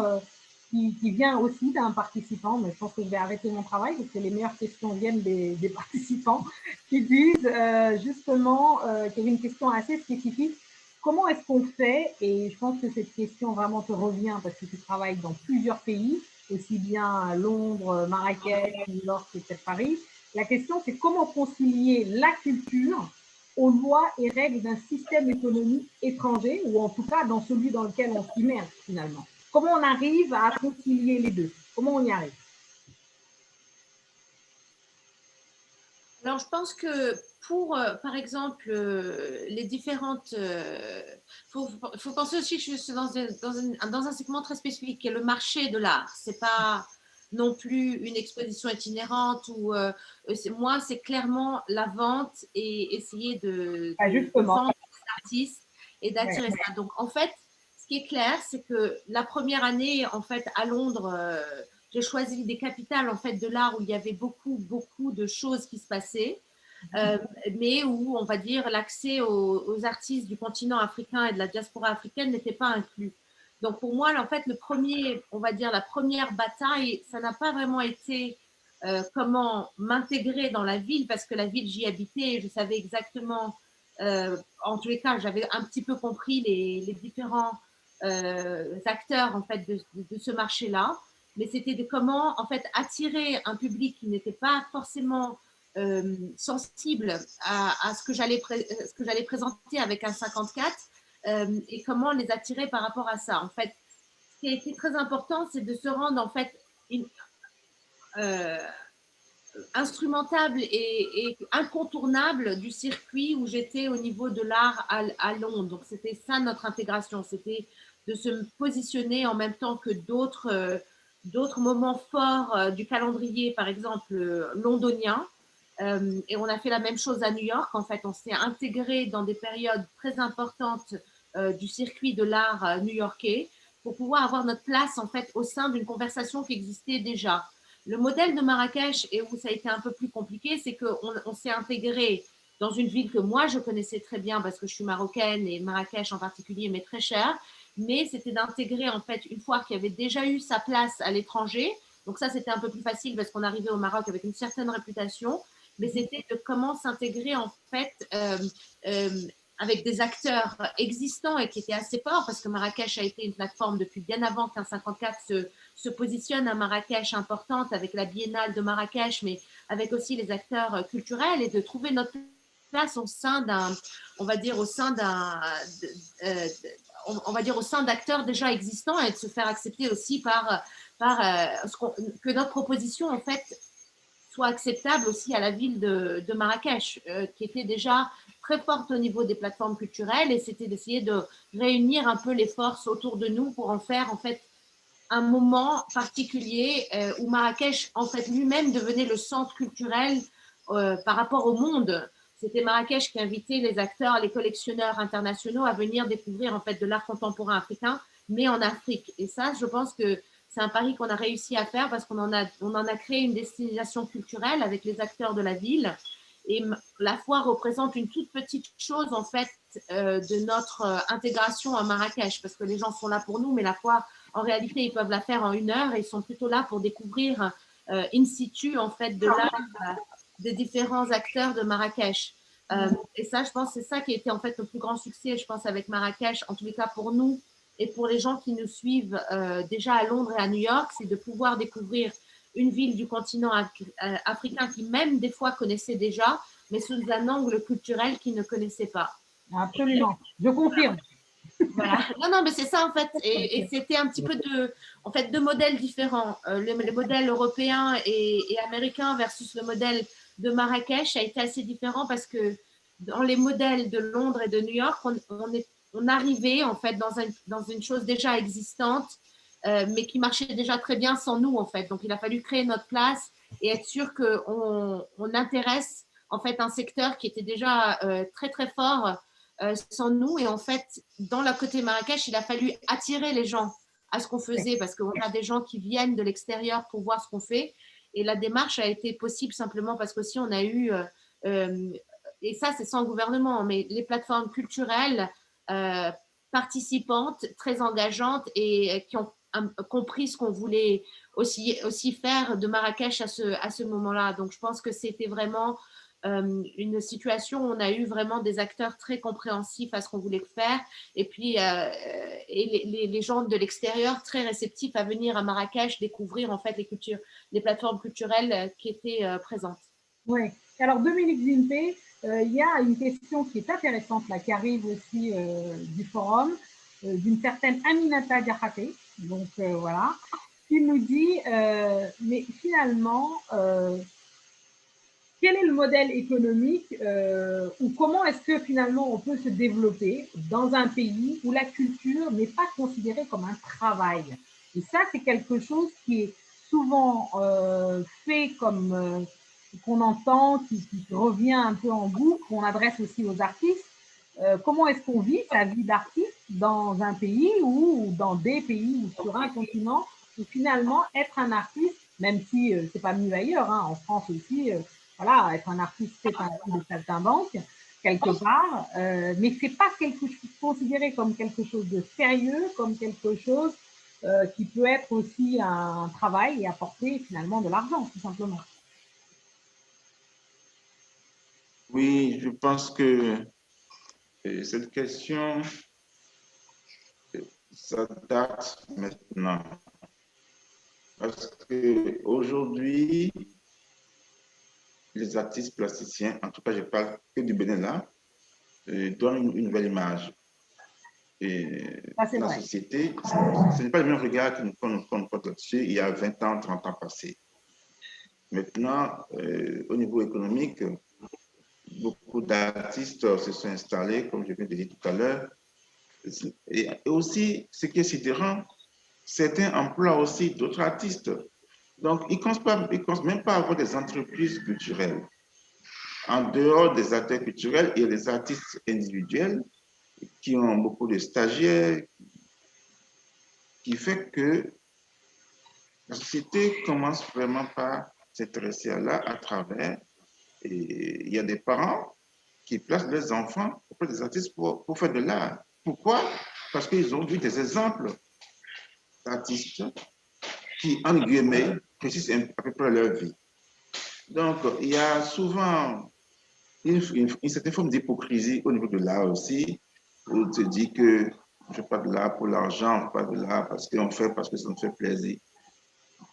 Speaker 1: qui vient aussi d'un participant, mais je pense que je vais arrêter mon travail parce que les meilleures questions viennent des participants qui disent justement qu'il y a une question assez spécifique. Comment est-ce qu'on fait, et je pense que cette question vraiment te revient parce que tu travailles dans plusieurs pays, aussi bien à Londres, Marrakech, New York et peut-être Paris. La question, c'est comment concilier la culture aux lois et règles d'un système économique étranger, ou en tout cas dans celui dans lequel on s'immerge finalement. Comment on arrive à concilier les deux? Comment on y arrive?
Speaker 3: Alors, je pense que pour, par exemple, les différentes... faut penser aussi que je suis dans un segment très spécifique, qui est le marché de l'art. Ce n'est pas non plus une exposition itinérante où moi, c'est clairement la vente et essayer de vendre des artistes et d'attirer ça. Donc, en fait, ce qui est clair, c'est que la première année, en fait, à Londres, j'ai choisi des capitales en fait de l'art où il y avait beaucoup de choses qui se passaient. mais où, on va dire, l'accès aux artistes du continent africain et de la diaspora africaine n'était pas inclus. Donc pour moi, en fait, on va dire la première bataille, ça n'a pas vraiment été comment m'intégrer dans la ville, parce que la ville, j'y habitais et je savais exactement, en tous les cas, j'avais un petit peu compris les différents acteurs en fait de ce marché-là, mais c'était de comment en fait attirer un public qui n'était pas forcément sensible à ce que j'allais présenter avec un 54 et comment les attirer par rapport à ça. En fait, ce qui a été très important, c'est de se rendre en fait instrumentable et incontournable du circuit où j'étais au niveau de l'art à Londres. Donc c'était ça notre intégration, c'était de se positionner en même temps que d'autres moments forts du calendrier, par exemple londonien. Et on a fait la même chose à New York. En fait, on s'est intégré dans des périodes très importantes du circuit de l'art new-yorkais pour pouvoir avoir notre place en fait au sein d'une conversation qui existait déjà. Le modèle de Marrakech, et où ça a été un peu plus compliqué, c'est qu'on s'est intégré dans une ville que moi je connaissais très bien parce que je suis marocaine et Marrakech en particulier m'est très cher. Mais c'était d'intégrer en fait une foire qui avait déjà eu sa place à l'étranger. Donc ça, c'était un peu plus facile parce qu'on arrivait au Maroc avec une certaine réputation. Mais c'était de comment s'intégrer en fait avec des acteurs existants et qui étaient assez forts parce que Marrakech a été une plateforme depuis bien avant qu'un 54 se positionne à Marrakech importante avec la Biennale de Marrakech, mais avec aussi les acteurs culturels et de trouver notre place au sein d'un, on va dire au sein d'un, on va dire au sein d'acteurs déjà existants et de se faire accepter aussi par que notre proposition en fait soit acceptable aussi à la ville de Marrakech, qui était déjà très forte au niveau des plateformes culturelles, et c'était d'essayer de réunir un peu les forces autour de nous pour en faire en fait un moment particulier où Marrakech en fait lui-même devenait le centre culturel par rapport au monde. C'était Marrakech qui invitait les acteurs, les collectionneurs internationaux à venir découvrir en fait de l'art contemporain africain, mais en Afrique. Et ça, je pense que c'est un pari qu'on a réussi à faire parce qu'on en a créé une destination culturelle avec les acteurs de la ville. Et la foire représente une toute petite chose en fait de notre intégration à Marrakech parce que les gens sont là pour nous, mais la foire, en réalité, ils peuvent la faire en 1 heure et ils sont plutôt là pour découvrir in situ en fait de l'art des différents acteurs de Marrakech. Et ça, je pense, c'est ça qui a été en fait le plus grand succès, je pense, avec Marrakech, en tous les cas pour nous et pour les gens qui nous suivent déjà à Londres et à New York, c'est de pouvoir découvrir une ville du continent africain qui même des fois connaissait déjà, mais sous un angle culturel qu'ils ne connaissaient pas.
Speaker 1: Absolument, je confirme.
Speaker 3: Voilà. Non, non, mais c'est ça en fait. Et c'était un petit peu en fait, deux modèles différents. Le modèle européen et américain versus le modèle de Marrakech a été assez différent parce que dans les modèles de Londres et de New York, on arrivait en fait dans une chose déjà existante, mais qui marchait déjà très bien sans nous en fait. Donc il a fallu créer notre place et être sûr qu'on intéresse en fait un secteur qui était déjà très très fort sans nous. Et en fait, dans la côté Marrakech, il a fallu attirer les gens à ce qu'on faisait parce qu'on a des gens qui viennent de l'extérieur pour voir ce qu'on fait. Et la démarche a été possible simplement parce qu'aussi on a eu, et ça c'est sans gouvernement, mais les plateformes culturelles participantes, très engageantes et qui ont compris ce qu'on voulait aussi faire de Marrakech à ce moment-là. Donc je pense que c'était vraiment une situation où on a eu vraiment des acteurs très compréhensifs à ce qu'on voulait faire et puis les gens de l'extérieur très réceptifs à venir à Marrakech découvrir en fait les plateformes culturelles qui étaient présentes.
Speaker 1: Oui. Alors Dominique Zimpe, il y a une question qui est intéressante là, qui arrive aussi du forum, d'une certaine Aminata Diakhaté, donc voilà, qui nous dit, mais finalement, quel est le modèle économique ou comment est-ce que finalement on peut se développer dans un pays où la culture n'est pas considérée comme un travail? Et ça, c'est quelque chose qui est souvent fait comme qu'on entend, qui revient un peu en boucle, qu'on adresse aussi aux artistes. Comment est-ce qu'on vit sa vie d'artiste dans un pays ou dans des pays ou sur un continent où finalement être un artiste, même si c'est pas mieux ailleurs, hein, en France aussi, voilà, être un artiste, c'est un coup de saltimbanque, quelque part, mais c'est pas quelque chose considéré comme quelque chose de sérieux, comme quelque chose qui peut être aussi un travail et apporter finalement de l'argent, tout simplement.
Speaker 2: Oui, je pense que cette question, ça date maintenant. Parce qu'aujourd'hui, les artistes plasticiens, en tout cas, je parle que du Bénin là, donnent une nouvelle image. Et
Speaker 1: Ça, c'est
Speaker 2: la
Speaker 1: vrai.
Speaker 2: société, ce n'est pas le même regard qu'on porte là-dessus il y a 20 ans, 30 ans passés. Maintenant, au niveau économique, beaucoup d'artistes se sont installés, comme je viens de dire tout à l'heure. Et aussi, ce qui est sidérant, certains emploient aussi d'autres artistes. Donc, ils ne commencent même pas à avoir des entreprises culturelles. En dehors des acteurs culturels, il y a des artistes individuels qui ont beaucoup de stagiaires, qui fait que la société commence vraiment par s'intéresser à l'art à travers. Et il y a des parents qui placent leurs enfants auprès des artistes pour faire de l'art. Pourquoi? Parce qu'ils ont vu des exemples d'artistes qui, en guillemets, précisent à peu près leur vie. Donc, il y a souvent une certaine forme d'hypocrisie au niveau de l'art aussi, où on te dit que je ne fais pas de l'art pour l'argent, je ne fais pas de l'art parce qu'on fait, parce que ça me fait plaisir.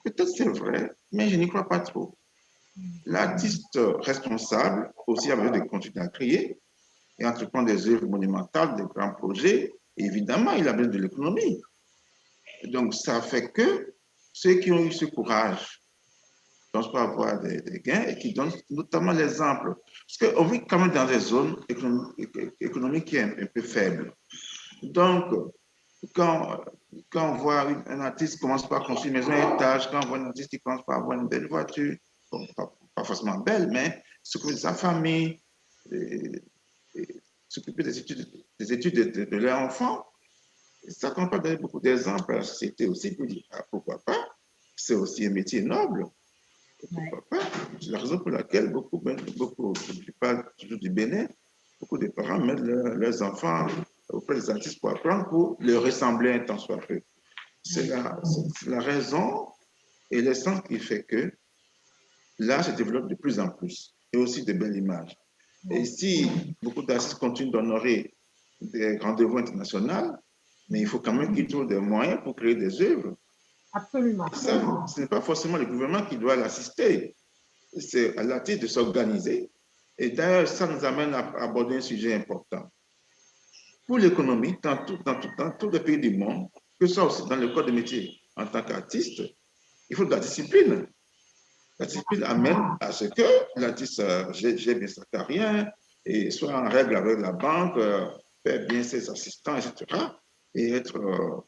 Speaker 2: Peut-être c'est vrai, mais je n'y crois pas trop. L'artiste responsable aussi a besoin de continuer à créer et entreprendre des œuvres monumentales, des grands projets. Évidemment, il a besoin de l'économie. Donc, ça fait que ceux qui ont eu ce courage pensent pas avoir des gains et qui donnent notamment l'exemple. Parce qu'on vit quand même dans des zones économiques qui sont un peu faibles. Donc, quand, quand on voit un artiste qui commence par construire une maison à étage, quand on voit un artiste qui commence par avoir une belle voiture, bon, pas forcément belle, mais s'occuper de sa famille, s'occuper des études de leurs enfants, ça commence pas donner beaucoup d'exemples à la société aussi pour dire ah, pourquoi pas, c'est aussi un métier noble. Pourquoi pas? C'est la raison pour laquelle beaucoup, je parle toujours du Bénin, beaucoup de parents mettent leurs enfants auprès des artistes pour apprendre, pour leur ressembler un tant soit peu. C'est la raison et l'essence qui fait que l'art se développe de plus en plus et aussi de belles images. Et si beaucoup d'artistes continuent d'honorer des rendez-vous internationaux, mais il faut quand même qu'ils trouvent des moyens pour créer des œuvres.
Speaker 1: Absolument.
Speaker 2: Ça, ce n'est pas forcément le gouvernement qui doit l'assister. C'est à l'artiste de s'organiser. Et d'ailleurs, ça nous amène à aborder un sujet important. Pour l'économie, dans tous les pays du monde, que ce soit aussi dans le corps de métier en tant qu'artiste, il faut de la discipline. La discipline amène à ce que l'artiste gère bien sa carrière et soit en règle avec la banque, paie bien ses assistants, etc. Et être,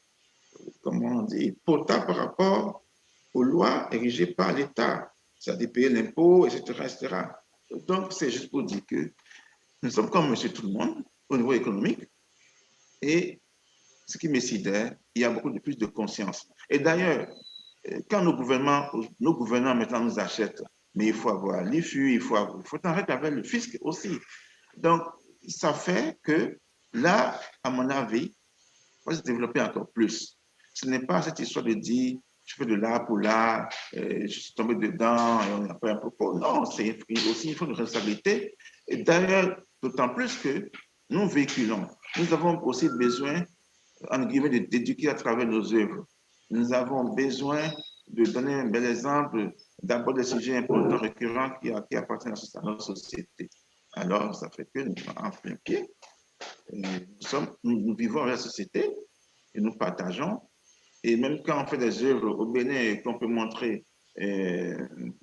Speaker 2: comment on dit, potable par rapport aux lois érigées par l'État, c'est-à-dire payer l'impôt, etc., etc. Donc, c'est juste pour dire que nous sommes comme monsieur tout le monde au niveau économique et ce qui me sidère, il y a beaucoup de plus de conscience. Et d'ailleurs, quand nos gouvernants maintenant nous achètent, mais il faut avoir l'IFU, il faut arrêter avec le fisc aussi. Donc, ça fait que là, à mon avis, on va se développer encore plus. Ce n'est pas cette histoire de dire je fais de l'art pour l'art, je suis tombé dedans et on n'a pas un propos. Non, c'est aussi une forme de responsabilité. Et d'ailleurs, d'autant plus que nous véhiculons. Nous avons aussi besoin, en guillemets, d'éduquer à travers nos œuvres. Nous avons besoin de donner un bel exemple, d'aborder des sujets importants, récurrents qui appartiennent à notre société. Alors, ça fait que nous sommes en plein pied. Nous vivons dans la société et nous partageons. Et même quand on fait des œuvres au Bénin qu'on peut montrer, je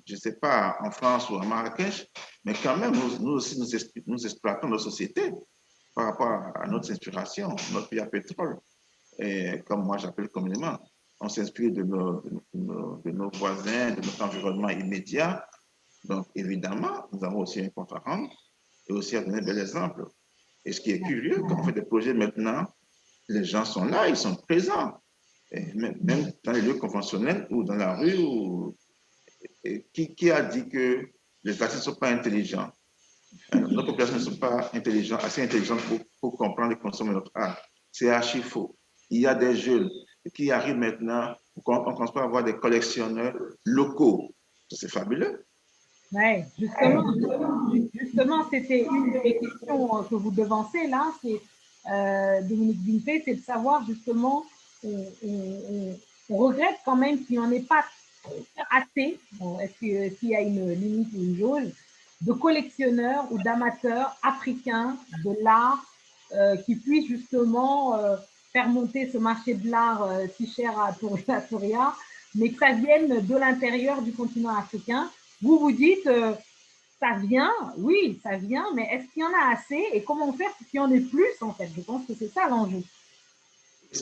Speaker 2: ne sais pas, en France ou à Marrakech, mais quand même, nous aussi, nous exploitons nos sociétés par rapport à notre inspiration, notre pays à pétrole. Et comme moi, j'appelle communément, on s'inspire de nos voisins, de notre environnement immédiat. Donc, évidemment, nous avons aussi un compte à rendre et aussi à donner un bel exemple. Et ce qui est curieux, quand on fait des projets maintenant, les gens sont là, ils sont présents. Et même dans les lieux conventionnels ou dans la rue, qui a dit que les artistes ne sont pas intelligents. Nos populations ne sont pas assez intelligentes pour comprendre et consommer notre art. C'est archi faux. Il y a des jeunes qui arrivent maintenant, on commence pas à avoir des collectionneurs locaux. C'est fabuleux.
Speaker 1: Oui, justement, c'était une des questions que vous devancez là, c'est Dominique Vinté, c'est de savoir justement, on regrette quand même qu'il n'y en ait pas assez, bon, est-ce qu'il y a une limite ou une jauge, de collectionneurs ou d'amateurs africains de l'art qui puissent justement faire monter ce marché de l'art si cher à Touria, mais que ça vienne de l'intérieur du continent africain. Vous vous dites, ça vient, oui, ça vient, mais est-ce qu'il y en a assez et comment faire pour qu'il y en ait plus en fait? Je pense que c'est ça l'enjeu.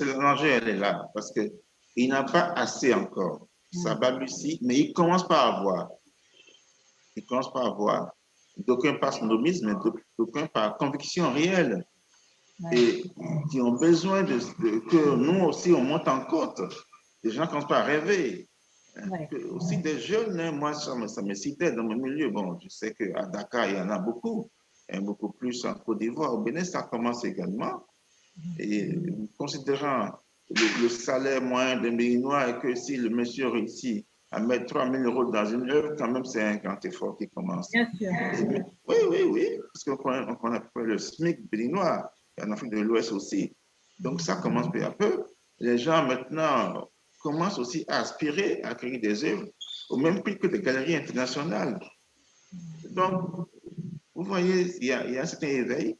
Speaker 2: L'enjeu, elle est là, parce qu'il n'y en a pas assez encore. Ça balbutie, mais il commence par avoir. Il commence par avoir. D'aucuns par snobisme, mais d'aucuns par conviction réelle. Ouais. Et qui ont besoin que nous aussi, on monte en côte. Les gens commencent pas à rêver. Ouais. Aussi des jeunes, hein, moi, ça me citait dans mon milieu. Bon, je sais qu'à Dakar, il y en a beaucoup, et beaucoup plus en Côte d'Ivoire. Au Bénin, ça commence également. Et considérant le salaire moyen d'un Béninois et que si le monsieur réussit à mettre 3 000 € dans une œuvre, quand même, c'est un grand effort qui commence.
Speaker 1: Bien sûr.
Speaker 2: Oui, parce qu'on connaît le SMIC béninois, en Afrique de l'Ouest aussi. Donc, ça commence peu à peu. Les gens, maintenant, commencent aussi à aspirer à créer des œuvres au même prix que des galeries internationales. Donc, vous voyez, il y a un certain éveil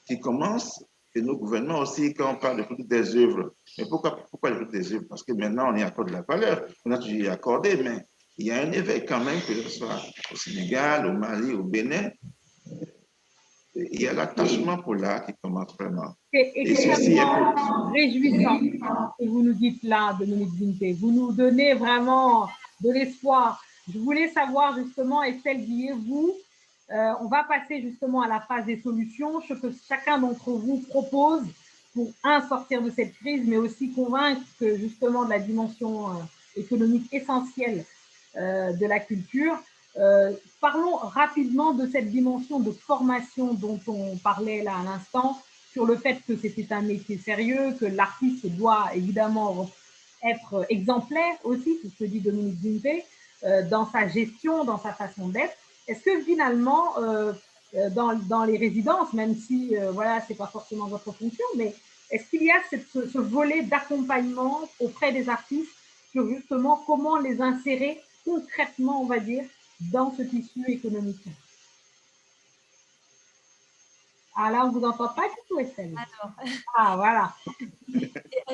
Speaker 2: qui commence. Et nos gouvernements aussi, quand on parle de prix des œuvres, mais pourquoi le prix des œuvres? Parce que maintenant, on y accorde de la valeur, on a toujours y accordé, mais il y a un éveil quand même, que ce soit au Sénégal, au Mali, au Bénin. Il y a l'attachement pour l'art qui commence vraiment.
Speaker 1: Et ceci est réjouissant que vous nous dites là, Dominique Vinté. Vous nous donnez vraiment de l'espoir. Je voulais savoir justement, Estelle Guillet, vous, on va passer justement à la phase des solutions, ce que chacun d'entre vous propose pour, sortir de cette crise, mais aussi convaincre que justement de la dimension économique essentielle de la culture. Parlons rapidement de cette dimension de formation dont on parlait là à l'instant, sur le fait que c'était un métier sérieux, que l'artiste doit évidemment être exemplaire aussi, c'est ce que dit Dominique Vinté, dans sa gestion, dans sa façon d'être. Est-ce que finalement, dans les résidences, même si voilà, c'est pas forcément votre fonction, mais est-ce qu'il y a ce volet d'accompagnement auprès des artistes sur justement comment les insérer concrètement, on va dire, dans ce tissu économique? Ah là, on ne vous entend pas du tout, Estelle.
Speaker 5: Alors,
Speaker 1: ah, voilà.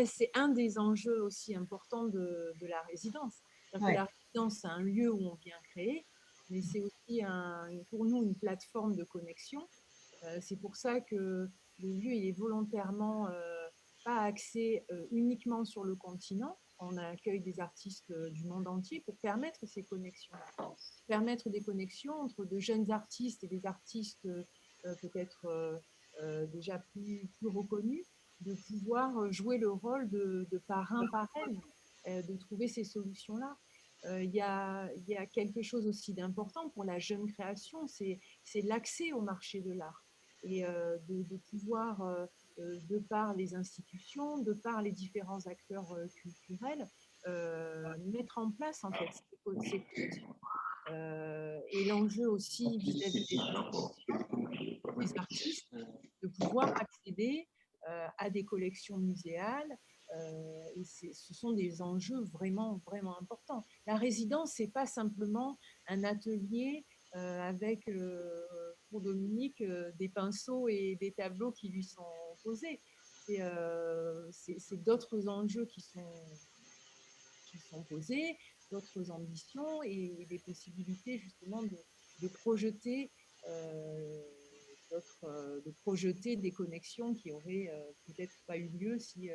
Speaker 5: C'est un des enjeux aussi importants de la résidence. Ouais. La résidence, c'est un lieu où on vient créer, mais c'est aussi pour nous une plateforme de connexion. C'est pour ça que le lieu il est volontairement pas axé uniquement sur le continent. On accueille des artistes du monde entier pour permettre ces connexions, permettre des connexions entre de jeunes artistes et des artistes peut-être déjà plus reconnus, de pouvoir jouer le rôle de parrain-parraine, de trouver ces solutions-là. Il y a quelque chose aussi d'important pour la jeune création, c'est l'accès au marché de l'art et de pouvoir, de par les institutions, de par les différents acteurs culturels, mettre en place en fait ces conditions. Et l'enjeu aussi vis-à-vis des artistes, de pouvoir accéder à des collections muséales. Et ce sont des enjeux vraiment, vraiment importants. La résidence, ce n'est pas simplement un atelier avec, pour Dominique, des pinceaux et des tableaux qui lui sont posés. C'est d'autres enjeux qui sont posés, d'autres ambitions et des possibilités justement de projeter de projeter des connexions qui auraient peut-être pas eu lieu si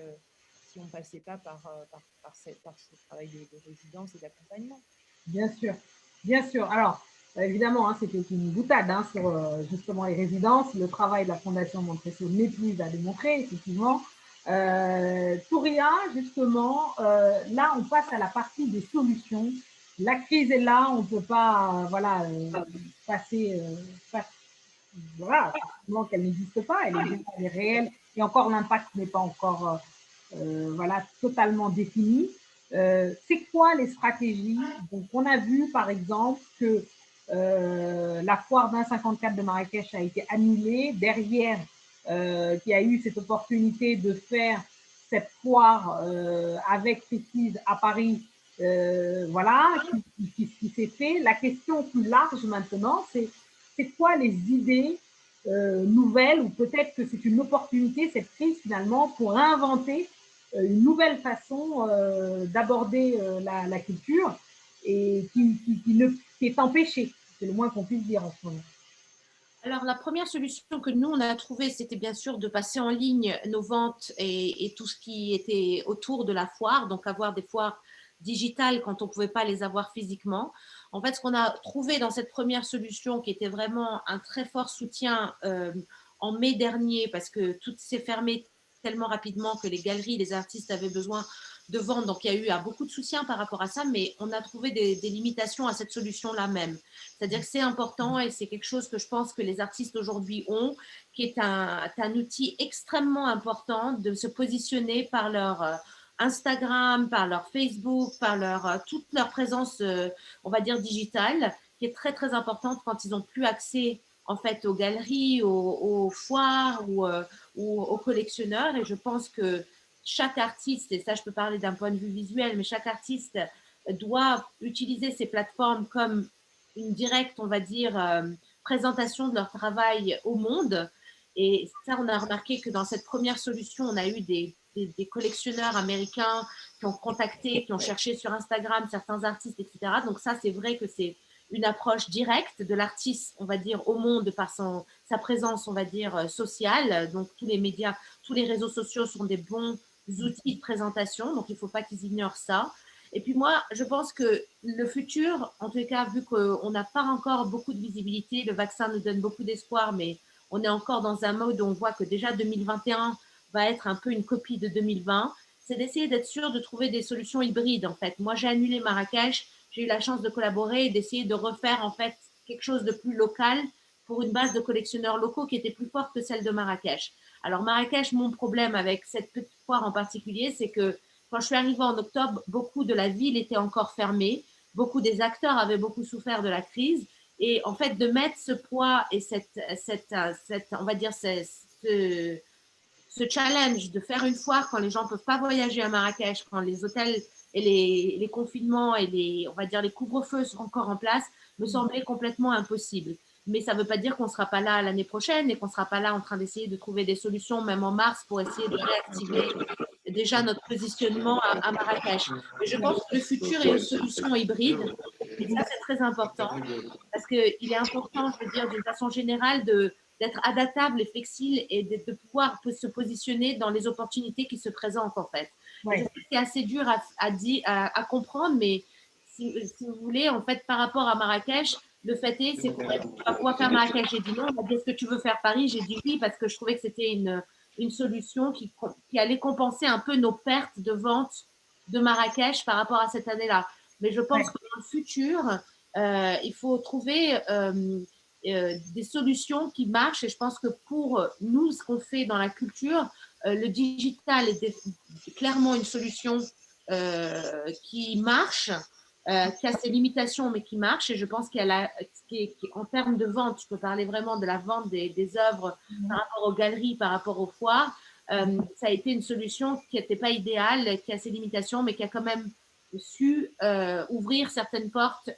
Speaker 5: on ne passait pas par ce travail de résidence et d'accompagnement.
Speaker 1: Bien sûr, bien sûr. Alors, évidemment, hein, c'était une boutade hein, sur justement les résidences. Le travail de la Fondation Montresson n'est plus à démontrer, effectivement. Touria, justement, là, on passe à la partie des solutions. la crise est là, on ne peut pas voilà, passer, voilà, qu'elle n'existe pas, elle est réelle, et encore l'impact n'est pas encore voilà, totalement défini. C'est quoi les stratégies? Donc, on a vu par exemple que la foire 2054 de Marrakech a été annulée. Derrière, il y a eu cette opportunité de faire cette foire avec Précise à Paris, voilà, qui s'est fait. La question plus large maintenant, c'est quoi les idées nouvelles, ou peut-être que c'est une opportunité, cette crise finalement, pour réinventer une nouvelle façon d'aborder la culture, et qui est empêchée, c'est le moins qu'on puisse dire en ce moment.
Speaker 3: Alors, la première solution que nous, on a trouvée, c'était bien sûr de passer en ligne nos ventes et tout ce qui était autour de la foire, donc avoir des foires digitales quand on ne pouvait pas les avoir physiquement. En fait, ce qu'on a trouvé dans cette première solution, qui était vraiment un très fort soutien en mai dernier, parce que tout s'est fermé tellement rapidement que les galeries, les artistes avaient besoin de vendre, donc il y a eu beaucoup de soutien par rapport à ça, mais on a trouvé des limitations à cette solution-là même. C'est-à-dire que c'est important, et c'est quelque chose que je pense que les artistes aujourd'hui ont, qui est un outil extrêmement important de se positionner par leur Instagram, par leur Facebook, par toute leur présence, on va dire, digitale, qui est très, très importante quand ils n'ont plus accès en fait aux galeries, aux foires ou aux collectionneurs. Et je pense que chaque artiste, et ça je peux parler d'un point de vue visuel, mais chaque artiste doit utiliser ces plateformes comme une directe, on va dire, présentation de leur travail au monde. Et ça, on a remarqué que dans cette première solution, on a eu des collectionneurs américains qui ont contacté, qui ont cherché sur Instagram certains artistes, etc. Donc ça, c'est vrai que c'est une approche directe de l'artiste, on va dire, au monde par sa présence, on va dire, sociale. Donc tous les médias, tous les réseaux sociaux sont des bons outils de présentation, donc il ne faut pas qu'ils ignorent ça. Et puis moi, je pense que le futur, en tout cas, vu qu'on n'a pas encore beaucoup de visibilité, le vaccin nous donne beaucoup d'espoir, mais on est encore dans un mode où on voit que déjà 2021 va être un peu une copie de 2020, c'est d'essayer d'être sûr de trouver des solutions hybrides, en fait. Moi, j'ai annulé Marrakech, j'ai eu la chance de collaborer et d'essayer de refaire, en fait, quelque chose de plus local pour une base de collectionneurs locaux qui était plus forte que celle de Marrakech. Alors, Marrakech, mon problème avec cette petite foire en particulier, c'est que quand je suis arrivée en octobre, beaucoup de la ville était encore fermée. Beaucoup des acteurs avaient beaucoup souffert de la crise. Et en fait, de mettre ce poids et on va dire, ce challenge de faire une foire quand les gens ne peuvent pas voyager à Marrakech, quand les hôtels et les confinements et on va dire, les couvre-feux sont encore en place, me semblait complètement impossible. Mais ça ne veut pas dire qu'on ne sera pas là l'année prochaine et qu'on ne sera pas là en train d'essayer de trouver des solutions, même en mars, pour essayer de réactiver déjà notre positionnement à Marrakech. Mais je pense que le futur est une solution hybride, et ça, c'est très important, parce qu'il est important, je veux dire, d'une façon générale, d'être adaptable et flexible et de pouvoir se positionner dans les opportunités qui se présentent, en fait. Ouais. Je sais que c'est assez dur à comprendre, mais si vous voulez, en fait, par rapport à Marrakech, le fait est, c'est qu'on va pouvoir faire Marrakech. J'ai dit non, on m'a dit, est-ce que tu veux faire Paris? J'ai dit oui, parce que je trouvais que c'était une solution qui allait compenser un peu nos pertes de vente de Marrakech par rapport à cette année-là. Mais je pense que dans le futur, il faut trouver des solutions qui marchent. Et je pense que pour nous, ce qu'on fait dans la culture, le digital est clairement une solution qui marche, qui a ses limitations, mais qui marche. Et je pense qu'en termes de vente, je peux parler vraiment de la vente des œuvres par rapport aux galeries, par rapport aux foires. Ça a été une solution qui n'était pas idéale, qui a ses limitations, mais qui a quand même su ouvrir certaines portes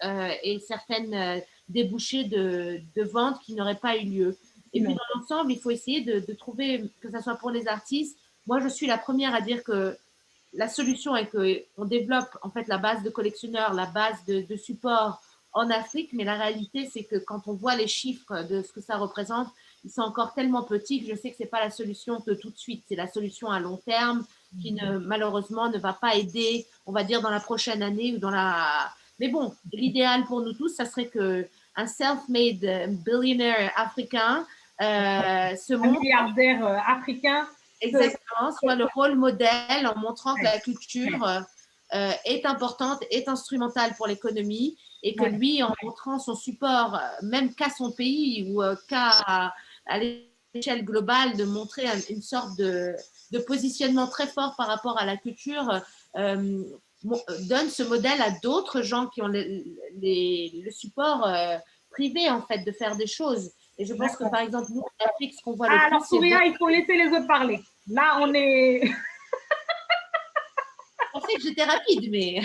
Speaker 3: et certaines débouchés de ventes qui n'auraient pas eu lieu. Et puis dans l'ensemble, il faut essayer de trouver, que ce soit pour les artistes, moi je suis la première à dire que la solution est qu'on développe en fait la base de collectionneurs, la base de support en Afrique, mais la réalité c'est que quand on voit les chiffres de ce que ça représente, ils sont encore tellement petits que je sais que ce n'est pas la solution que tout de suite, c'est la solution à long terme qui malheureusement ne va pas aider, on va dire, dans la prochaine année ou dans la... Mais bon, l'idéal pour nous tous, ça serait qu'un self-made billionaire africain se montre...
Speaker 1: Un milliardaire africain.
Speaker 3: Exactement, soit le rôle modèle en montrant que la culture est importante, est instrumentale pour l'économie et que lui, en montrant son support, même qu'à son pays ou à l'échelle globale, de montrer une sorte de positionnement très fort par rapport à la culture, donne ce modèle à d'autres gens qui ont le support privé, en fait, de faire des choses. Et je pense que, par exemple, nous, en Afrique, ce qu'on voit le plus…
Speaker 1: Alors, Souria, il faut laisser les autres parler. Là, on est…
Speaker 3: Je pensais que j'étais rapide, mais…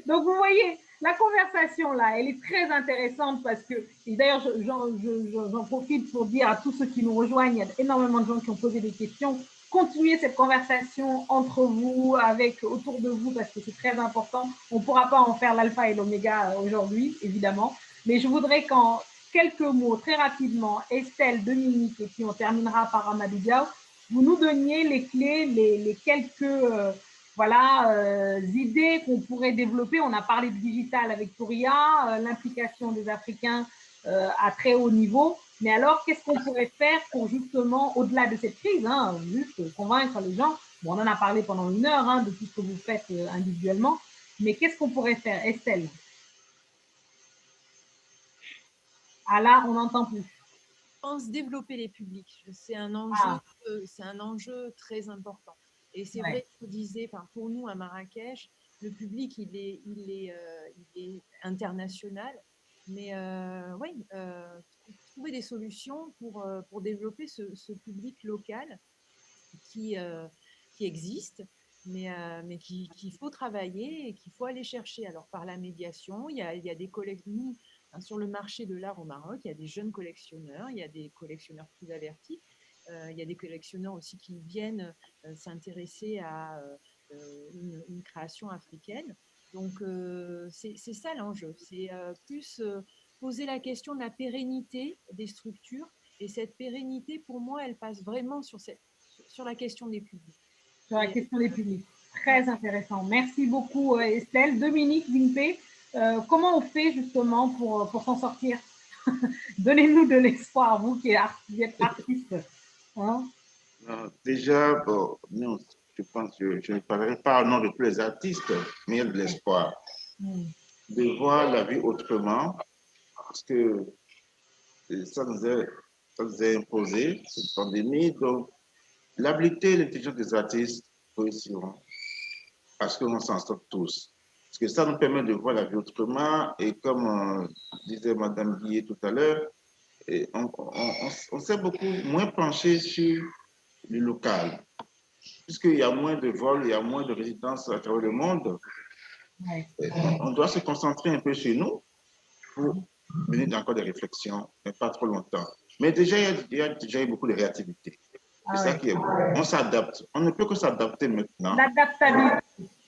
Speaker 1: Donc, vous voyez, la conversation, là, elle est très intéressante parce que, et d'ailleurs, j'en profite pour dire à tous ceux qui nous rejoignent, il y a énormément de gens qui ont posé des questions. Continuez cette conversation entre vous, autour de vous, parce que c'est très important. On ne pourra pas en faire l'alpha et l'oméga aujourd'hui, évidemment. Mais je voudrais qu'en quelques mots, très rapidement, Estelle, Dominique, et puis on terminera par Amadou Diaw, vous nous donniez les clés, les quelques… idées qu'on pourrait développer. On a parlé de digital avec Touria, l'implication des Africains à très haut niveau. Mais alors, qu'est-ce qu'on pourrait faire pour justement, au-delà de cette crise, juste convaincre les gens? Bon, on en a parlé pendant 1 heure de tout ce que vous faites individuellement. Mais qu'est-ce qu'on pourrait faire, Estelle? Ah là, on n'entend plus.
Speaker 5: Je pense développer les publics. C'est un enjeu très important. Et c'est vrai que je disais, pour nous à Marrakech, le public, il est international. Mais trouver des solutions pour développer ce public local qui existe, mais qu'il faut travailler et qu'il faut aller chercher. Alors, par la médiation, il y a des collectionneurs. Sur le marché de l'art au Maroc, il y a des jeunes collectionneurs, il y a des collectionneurs plus avertis. Il y a des collectionneurs aussi qui viennent s'intéresser à une création africaine. Donc, c'est ça l'enjeu. C'est plus poser la question de la pérennité des structures. Et cette pérennité, pour moi, elle passe vraiment sur la question des publics.
Speaker 1: Sur la question des publics. Très intéressant. Merci beaucoup, Estelle. Dominique, Vimpé, comment on fait justement pour s'en sortir? Donnez-nous de l'espoir, vous qui êtes artiste.
Speaker 2: Déjà, bon, non, je pense que je ne parlerai pas au nom de tous les artistes, mais il y a de l'espoir. De voir la vie autrement, parce que ça nous est imposé, cette pandémie. Donc, l'habileté et l'intelligence des artistes réussiront, parce qu'on s'en sort tous. Parce que ça nous permet de voir la vie autrement, et comme disait Madame Guillet tout à l'heure, on s'est beaucoup moins penché sur le local, puisqu'il y a moins de vols, il y a moins de résidences à travers le monde. On doit se concentrer un peu chez nous pour mener encore des réflexions, mais pas trop longtemps. Mais déjà, il y a déjà eu beaucoup de réactivité. C'est ça qui est beau. On s'adapte. On ne peut que s'adapter maintenant.
Speaker 1: L'adaptabilité.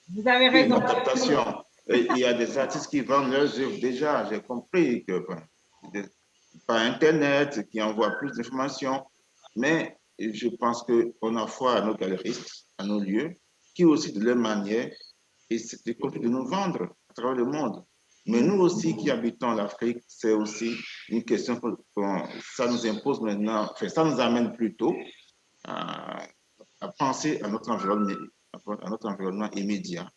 Speaker 1: Vous avez raison.
Speaker 2: L'adaptation. Il y a des artistes qui vendent leurs œuvres déjà. J'ai compris que par Internet, qui envoient plus d'informations. Mais je pense qu'on a foi à nos galeristes, à nos lieux, qui aussi, de leur manière, essaient de nous vendre à travers le monde. Mais nous aussi qui habitons l'Afrique, c'est aussi une question que ça nous impose maintenant, enfin, ça nous amène plutôt à penser à notre environnement immédiat,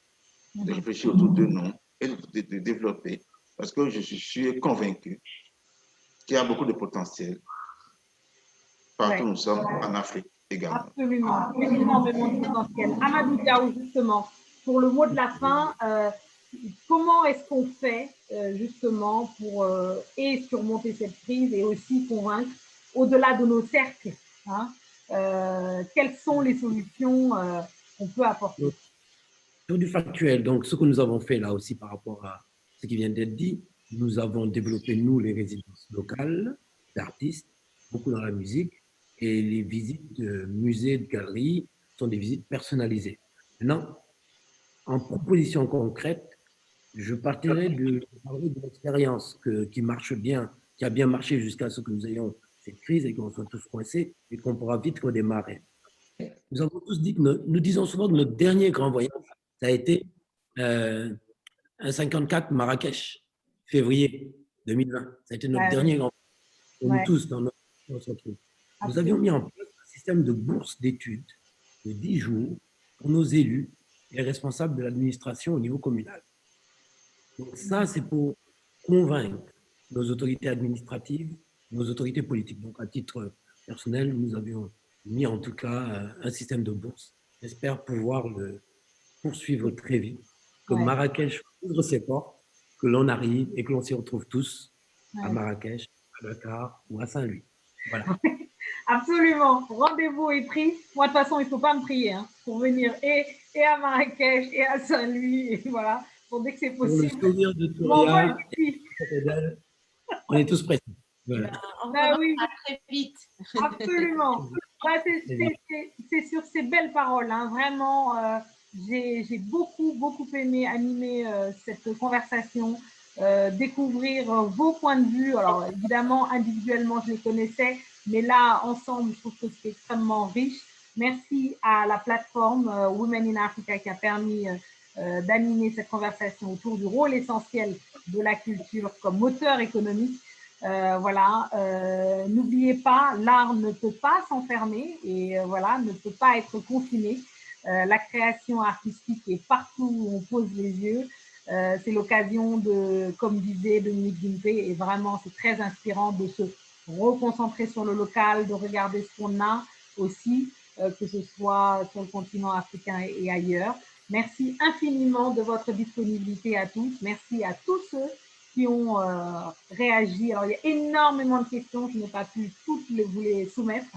Speaker 2: de réfléchir autour de nous et de développer. Parce que je suis convaincu qu'il y a beaucoup de potentiel partout où nous sommes, en Afrique également.
Speaker 1: Absolument, énormément de potentiel. Amadou Diaw, justement, pour le mot de la fin, comment est-ce qu'on fait justement pour surmonter cette crise et aussi convaincre au-delà de nos cercles, quelles sont les solutions qu'on peut apporter?
Speaker 4: Sur du factuel, donc ce que nous avons fait là aussi par rapport à ce qui vient d'être dit, nous avons développé, nous, les résidences locales d'artistes, beaucoup dans la musique, et les visites de musées, de galeries sont des visites personnalisées. Maintenant, en proposition concrète, je partirai de l'expérience qui marche bien, qui a bien marché jusqu'à ce que nous ayons cette crise et qu'on soit tous coincés et qu'on pourra vite redémarrer. Nous avons tous dit que nous disons souvent que notre dernier grand voyage, ça a été un 54 Marrakech, février 2020. Ça a été notre dernier grand voyage pour nous tous dans notre entreprise. Nous avions mis en place un système de bourse d'études de 10 jours pour nos élus les responsables de l'administration au niveau communal. Donc ça, c'est pour convaincre nos autorités administratives, nos autorités politiques. Donc à titre personnel, nous avions mis en tout cas un système de bourse. J'espère pouvoir le poursuivre très vite, que Marrakech ouvre ses portes, que l'on arrive et que l'on s'y retrouve tous à Marrakech, à Dakar ou à Saint-Louis. Voilà.
Speaker 1: Absolument. Rendez-vous est pris. Moi, de toute façon, il ne faut pas me prier hein, pour venir et à Marrakech et à Saint-Louis. Et voilà, pour dès que c'est possible.
Speaker 4: Pour le souvenir de Touria, on est tous prêts. Voilà.
Speaker 3: Ben oui. Très vite.
Speaker 1: Absolument. C'est sur ces belles paroles, hein, vraiment, j'ai beaucoup aimé animer cette conversation, découvrir vos points de vue. Alors évidemment, individuellement, je les connaissais, mais là, ensemble, je trouve que c'est extrêmement riche. Merci à la plateforme Women in Africa qui a permis d'animer cette conversation autour du rôle essentiel de la culture comme moteur économique. Voilà, n'oubliez pas, l'art ne peut pas s'enfermer et voilà, ne peut pas être confiné. La création artistique est partout où on pose les yeux. C'est l'occasion de, comme disait Dominique Guimpé, et vraiment c'est très inspirant de se reconcentrer sur le local, de regarder ce qu'on a aussi, que ce soit sur le continent africain et ailleurs. Merci infiniment de votre disponibilité à tous. Merci à tous ceux qui ont réagi. Alors, il y a énormément de questions, je n'ai pas pu toutes vous les soumettre,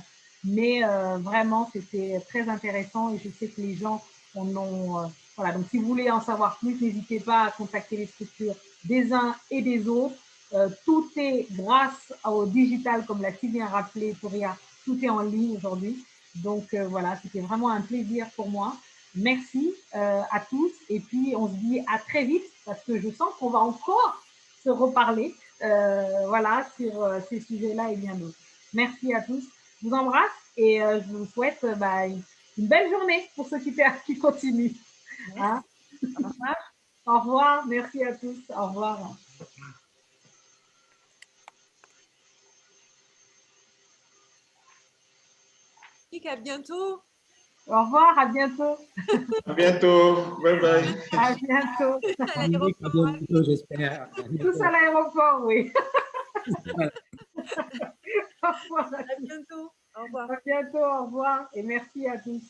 Speaker 1: mais vraiment, c'était très intéressant et je sais que les gens en ont... voilà, donc si vous voulez en savoir plus, n'hésitez pas à contacter les structures des uns et des autres. Tout est grâce au digital, comme l'a si bien rappelé Touria, tout est en ligne aujourd'hui. Donc voilà, c'était vraiment un plaisir pour moi. Merci à tous et puis on se dit à très vite parce que je sens qu'on va encore se reparler voilà, sur ces sujets-là et bien d'autres. Merci à tous. Je vous embrasse et je vous souhaite une belle journée pour ceux qui continuent. Hein?
Speaker 3: Au revoir.
Speaker 1: Au revoir. Merci à tous. Au revoir.
Speaker 5: À bientôt.
Speaker 1: Au revoir, à bientôt.
Speaker 2: À bientôt. Bye bye.
Speaker 1: À bientôt.
Speaker 5: À l'aéroport.
Speaker 4: J'espère.
Speaker 1: Tous à l'aéroport, oui. Au revoir.
Speaker 5: À bientôt. Au revoir.
Speaker 1: À bientôt, au revoir et merci à tous.